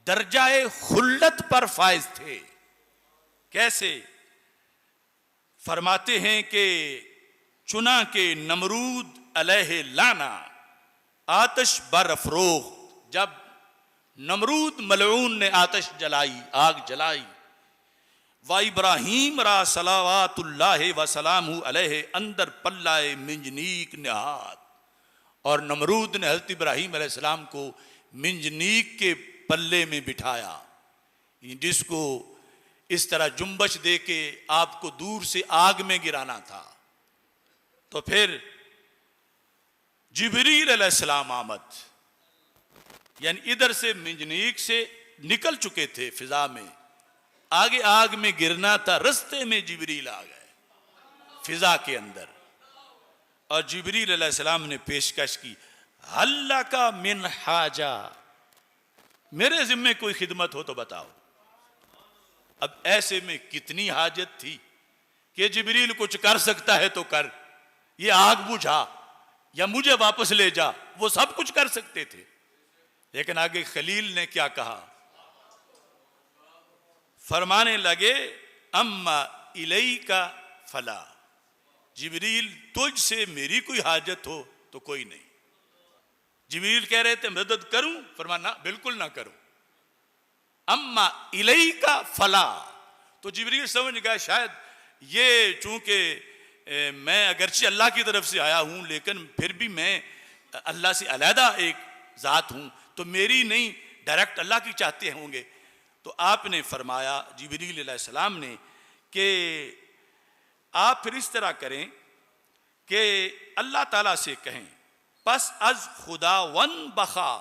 दर्जाए खुल्लत पर फाइज थे। कैसे? फरमाते हैं कि चुना के नमरूद अलैहि लाना, आतश बरफरोख, जब नमरूद मलऊन ने आतश जलाई, आग जलाई, व इब्राहीम रा सलावातुल्लाहि व सलामु अलैहि, अंदर पल्लाए मिंजनीक निहात, और नमरूद ने हज़रत इब्राहीम अलैहिस्सलाम को मिंजनीक के पल्ले में बिठाया, जिसको इस तरह जुम्बश दे के आपको दूर से आग में गिराना था। तो फिर जिब्रील अलैहिस्सलाम आमद, यानी इधर से मिंजनीक से निकल चुके थे फिजा में, आगे आग में गिरना था, रस्ते में जिब्रील आ गए फिजा के अंदर। और जिब्रील अलैहिस्सलाम ने पेशकश की, हल्ला का मिन हाजा, मेरे जिम्मे कोई खिदमत हो तो बताओ। अब ऐसे में कितनी हाजत थी कि जिब्रील कुछ कर सकता है तो कर, ये आग बुझा या मुझे वापस ले जा, वो सब कुछ कर सकते थे। लेकिन आगे खलील ने क्या कहा? फरमाने लगे अम्मा इलैका फला, जिब्रील तुझ से मेरी कोई हाजत हो तो कोई नहीं। जिब्रील कह रहे थे मदद करूं, फरमाना बिल्कुल ना करो। अम्मा इलैका फला, तो जिब्रील समझ गया शायद ये चूंकि मैं अगरचे अल्लाह की तरफ से आया हूं, लेकिन फिर भी मैं अल्लाह से अलहदा एक जात हूं, तो मेरी नहीं डायरेक्ट अल्लाह की चाहते होंगे। तो आपने फरमाया जिब्रील अलैहिस्सलाम ने कि आप फिर इस तरह करें कि अल्लाह ताला से कहें, बस अज खुदा वन बखा,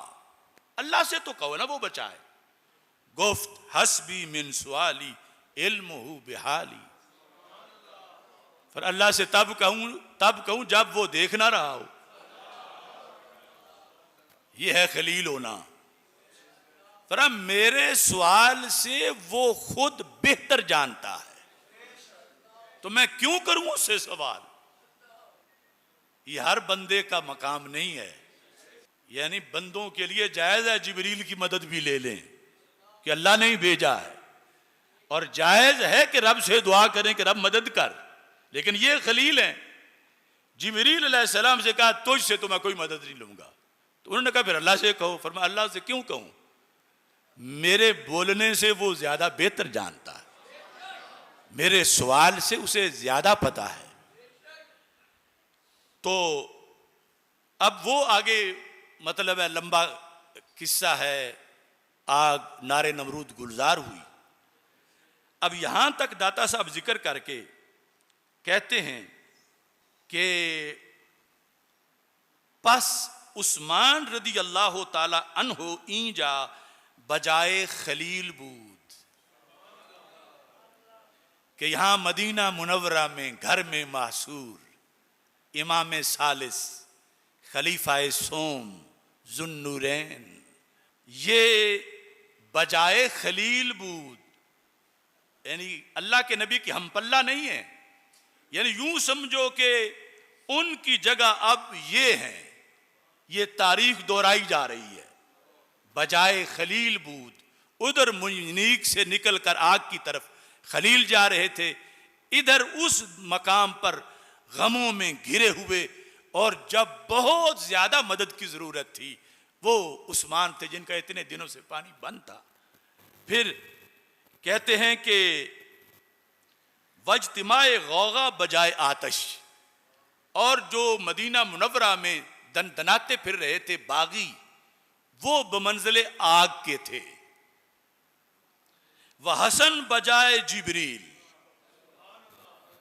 अल्लाह से तो कहो ना वो बचाए। गुफ्त हस्बी मिन सुआली इल्मुहु बिहाली, फिर अल्लाह से तब कहूं जब वो देख ना रहा हो। यह है खलील होना। फिर मेरे सवाल से वो खुद बेहतर जानता है, तो मैं क्यों करूं उससे सवाल? ये हर बंदे का मकाम नहीं है। यानी बंदों के लिए जायज़ है जिब्रील की मदद भी ले लें कि अल्लाह ने ही भेजा है, और जायज़ है कि रब से दुआ करें कि रब मदद कर। लेकिन ये खलील हैं, जिब्रील अलैहिस्सलाम से कहा तुझसे तो मैं कोई मदद नहीं लूंगा। तो उन्होंने कहा फिर अल्लाह से कहो। फरमाया अल्लाह से क्यों कहूं, मेरे बोलने से वो ज्यादा बेहतर जानता है, मेरे सवाल से उसे ज्यादा पता है। तो अब वो आगे मतलब है, लंबा किस्सा है। आग नारे नमरूद गुलजार हुई। अब यहां तक दाता साहब जिक्र करके कहते हैं कि पस उस्मान रदी अल्लाह ताला अन्हो ईजा बजाए खलील बूद, कि यहां मदीना मुनव्वरा में घर में मासूर इमाम सालिस खलीफाए सोम जुन्नूरैन, ये बजाए खलील बूद यानी अल्लाह के नबी की हम पल्ला नहीं है। यानी यूं समझो कि उनकी जगह अब ये है, ये तारीख दोहराई जा रही है। बजाए खलील बूद, उधर मुनीक से निकलकर आग की तरफ खलील जा रहे थे, इधर उस मकाम पर गमों में घिरे हुए, और जब बहुत ज्यादा मदद की जरूरत थी वो उस्मान थे जिनका इतने दिनों से पानी बंद था। फिर कहते हैं कि वज्तिमाए गौगा बजाए आतश, और जो मदीना मुनव्वरा में दनाते फिर रहे थे बागी, वो बमंजिले आग के थे। वह हसन बजाए जिब्रील,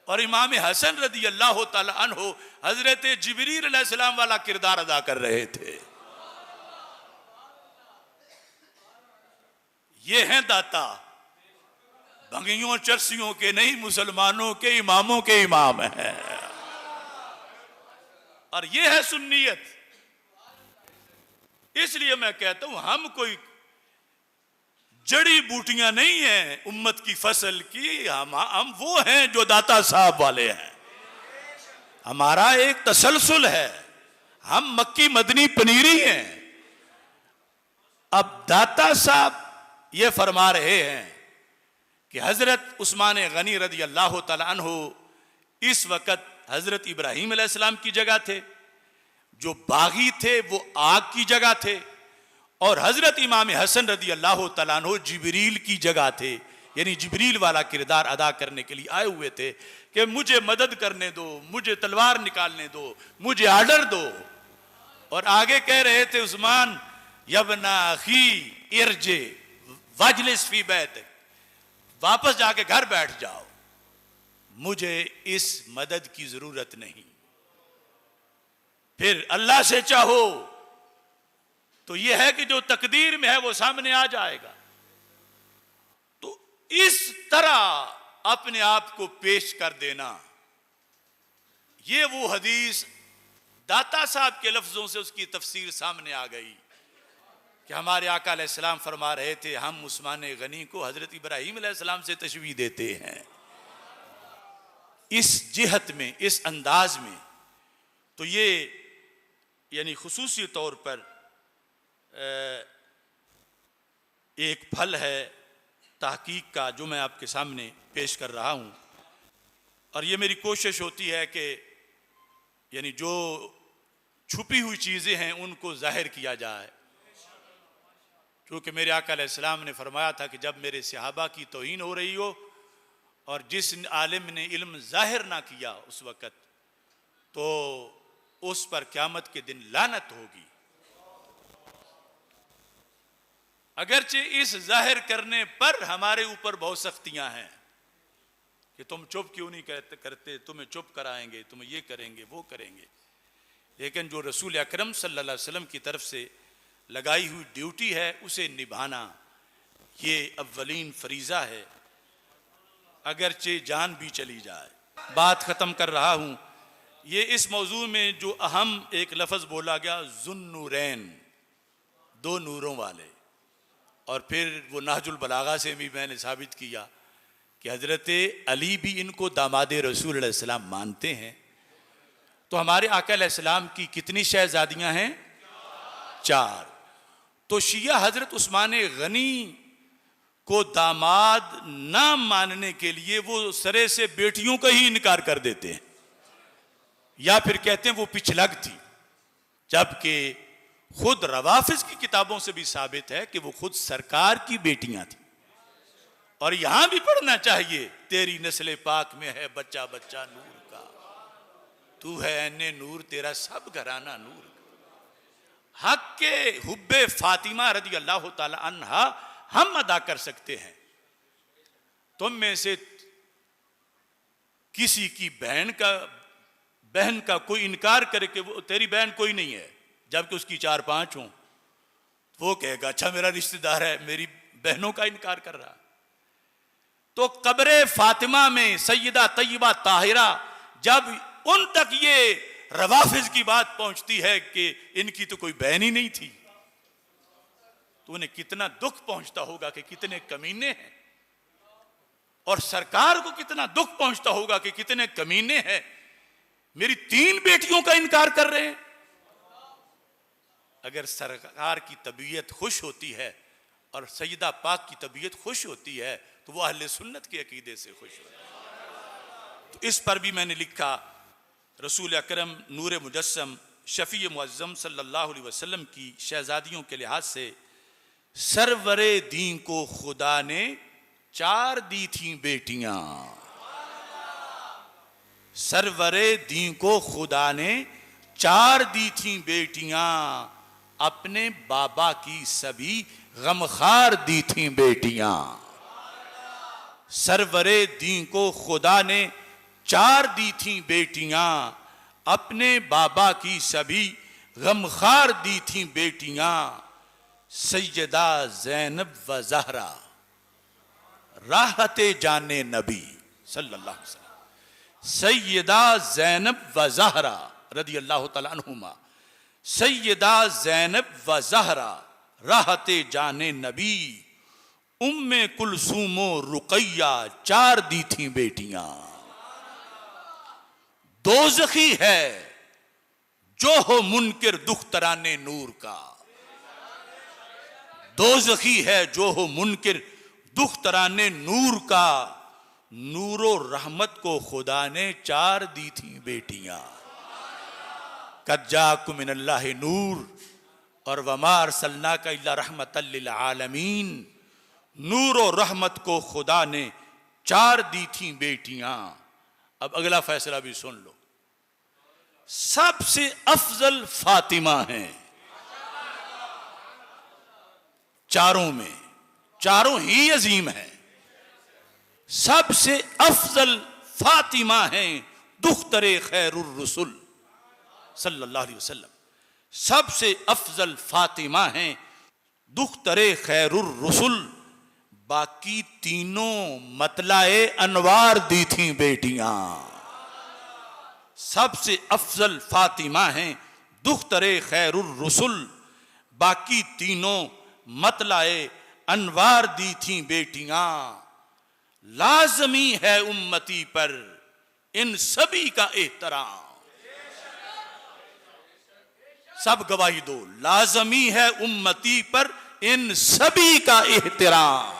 और इमाम हसन रदी अल्लाह ताला अन्हो हजरत जिब्रील अलैहिस्सलाम वाला किरदार अदा कर रहे थे। ये हैं दाता, भंगियों चरसियों के नहीं, मुसलमानों के इमामों के इमाम हैं। और ये है सुन्नियत। इसलिए मैं कहता हूं हम कोई जड़ी बूटियां नहीं हैं उम्मत की फसल की, हम वो हैं जो दाता साहब वाले हैं। हमारा एक तसलसल है, हम मक्की मदनी पनीरी हैं। अब दाता साहब ये फरमा रहे हैं कि हजरत उस्मान गनी रदी अल्लाह ताला अन्हु इस वक्त हजरत इब्राहीम अलैहिस्सलाम की जगह थे, जो बागी थे वो आग की जगह थे, और हजरत इमाम हसन रदी अल्लाह तआला अन्हु जिब्रील की जगह थे। यानी जिब्रील वाला किरदार अदा करने के लिए आए हुए थे कि मुझे मदद करने दो, मुझे तलवार निकालने दो, मुझे आर्डर दो। और आगे कह रहे थे उस्मान यबना अखी इरजे वजलिस फी बैत, वापस जाके घर बैठ जाओ, मुझे इस मदद की जरूरत नहीं। फिर अल्लाह से चाहो तो यह है कि जो तकदीर में है वो सामने आ जाएगा। तो इस तरह अपने आप को पेश कर देना, ये वो हदीस दाता साहब के लफ्जों से उसकी तफसीर सामने आ गई कि हमारे आका अलैहिस्सलाम फरमा रहे थे हम उस्मान गनी को हजरत इब्राहीम अलैहिस्सलाम से तशबीह देते हैं। इस जिहत में, इस अंदाज में, तो ये यानी खुसूसी तौर पर एक फल है तहकीक का जो मैं आपके सामने पेश कर रहा हूं। और ये मेरी कोशिश होती है कि यानी जो छुपी हुई चीज़ें हैं उनको जाहिर किया जाए, क्योंकि मेरे आका अलैहिस्सलाम ने फरमाया था कि जब मेरे सहाबा की तौहीन हो रही हो और जिस आलिम ने इल्म जाहिर ना किया उस वक़्त, तो उस पर क़यामत के दिन लानत होगी। अगरचे इस जाहिर करने पर हमारे ऊपर बहुत सख्तियां हैं कि तुम चुप क्यों नहीं करते, तुम्हें चुप कराएंगे, तुम्हें ये करेंगे वो करेंगे। लेकिन जो रसूल अकरम सल्लल्लाहु अलैहि वसल्लम की तरफ से लगाई हुई ड्यूटी है उसे निभाना ये अव्वलीन फरीज़ा है, अगरचे जान भी चली जाए। बात ख़त्म कर रहा हूँ। ये इस मौजू में जो अहम एक लफ्ज़ बोला गया ज़ुन्नूरैन, दो नूरों वाले, और फिर वो नहजुल बलागा से भी मैंने साबित किया कि हज़रत अली भी इनको दामादे रसूल अलैहिस्सलाम मानते हैं। तो हमारे आका अलैहिस्सलाम की कितनी शहजादियाँ हैं? 4। तो शिया हजरत उस्मान गनी को दामाद ना मानने के लिए वो सरे से बेटियों का ही इनकार कर देते हैं, या फिर कहते हैं वो पिछलग थी, जबकि खुद रवाफिज की किताबों से भी साबित है कि वो खुद सरकार की बेटियां थी। और यहां भी पढ़ना चाहिए, तेरी नस्ल पाक में है बच्चा बच्चा नूर का, तू है अन्ने नूर, तेरा सब घराना नूर का। हक के हुब्बे फातिमा रदी अल्लाह ताला अन्हा हम अदा कर सकते हैं। तुम में से किसी की बहन का कोई इनकार करे कि वो तेरी बहन कोई नहीं है, जबकि उसकी 4-5 हों, वो कहेगा अच्छा मेरा रिश्तेदार है, मेरी बहनों का इनकार कर रहा। तो कब्रे फातिमा में सैयदा तैयबा ताहिरा, जब उन तक ये रवाफिज की बात पहुंचती है कि इनकी तो कोई बहन ही नहीं थी, तो उन्हें कितना दुख पहुंचता होगा कि कितने कमीने हैं, और सरकार को कितना दुख पहुंचता होगा कि कितने कमीने हैं, मेरी 3 बेटियों का इनकार कर रहे हैं। अगर सरकार की तबीयत खुश होती है और सैयदा पाक की तबीयत खुश होती है तो वो अहले सुन्नत के अकीदे से खुश होता है। तो इस पर भी मैंने लिखा, रसूल अकरम नूर मुजस्सम शफी मुअज्जम सल्लल्लाहु अलैहि वसल्लम की शहजादियों के लिहाज से सरवरे दीन को खुदा ने 4 दी थी बेटियां। सरवरे दीन को खुदा ने 4 दी थी बेटियां, अपने बाबा की सभी गमखार दी थी बेटियां। सरवरे दीन को खुदा ने 4 दी थी बेटियां, अपने बाबा की सभी गमखार दी थी बेटियां। सैयदा ज़ैनब व ज़हरा राहते जाने नबी सल्लल्लाहु अलैहि वसल्लम। सैयदा ज़ैनब व ज़हरा रदी अल्लाह तआला अन्हुमा, सैयदा ज़ैनब व ज़हरा राहते जाने नबी। उम्मे कुलसूमो रुकैया 4 दी थी बेटियां। दोज़खी है जो हो मुनकिर दुख्तराने नूर का, दोज़खी है जो हो मुनकिर दुख्तराने नूर का। नूरो रहमत को खुदा ने 4 दी थी बेटियां। कद जाकुम मिनल्लाहि नूर और वमा अरसलनाका इल्ला रहमतल लिल आलमीन। नूर और रहमत को खुदा ने 4 दी थी बेटियां। अब अगला फैसला भी सुन लो, सबसे अफजल फातिमा हैं चारों में, चारों ही अजीम हैं। सबसे अफजल फातिमा हैं दुख्तरे खैरुर रसूल सल्लल्लाहु अलैहि वसल्लम। सबसे अफजल फातिमा हैं दुख्तरे खैरुर रसूल। बाकी तीनों मतलाए अनवार दी थी बेटियां। सबसे अफजल फातिमा हैं दुख्तरे खैरुर रसूल। बाकी तीनों मतलाए अनवार दी थी बेटियां। लाजमी है उम्मती पर इन सभी का एहतराम। सब गवाही दो, लाजमी है उम्मती पर इन सभी का एहतराम।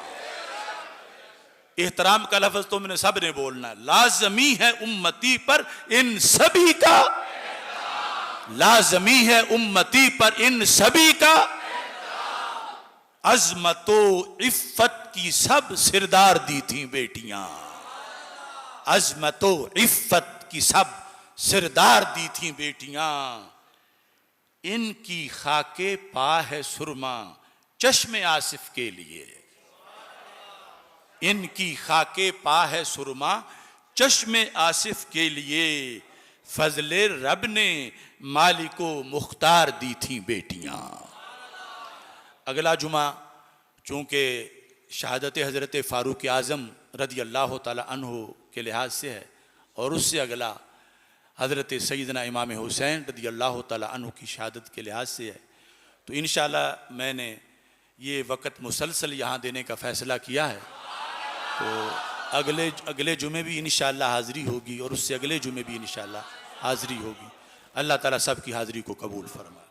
एहतराम का लफ्ज तो मैंने सब ने बोलना है। लाजमी है उम्मती पर इन सभी का, लाजमी है उम्मती पर इन सभी का। अजमतो इफ्फत की सब सिरदार दी थी बेटियां। अजमतो इफ्फत की सब सिरदार दी थी बेटियां। इनकी खाके पा है सुरमा चश्मे आसिफ के लिए। इनकी खाके पा है सुरमा चश्मे आसिफ के लिए। फजले रब ने मालिको मुख्तार दी थी बेटियां। अगला जुमा चूँकि शहादत हज़रत फ़ारूक आज़म रदी अल्लाह ताला अन्हु के लिहाज से है, और उससे अगला हज़रत सैयदना इमाम हुसैन रदी अल्लाह ताला अन्हु की शहादत के लिहाज से है। तो इंशाअल्लाह मैंने ये वक़्त मुसलसल यहाँ देने का फ़ैसला किया है। तो अगले जुमे भी इंशाअल्लाह हाज़िरी होगी और उससे अगले जुमे भी इंशाअल्लाह हाज़िरी होगी। अल्लाह ताला सब की हाज़िरी को कबूल फरमाए।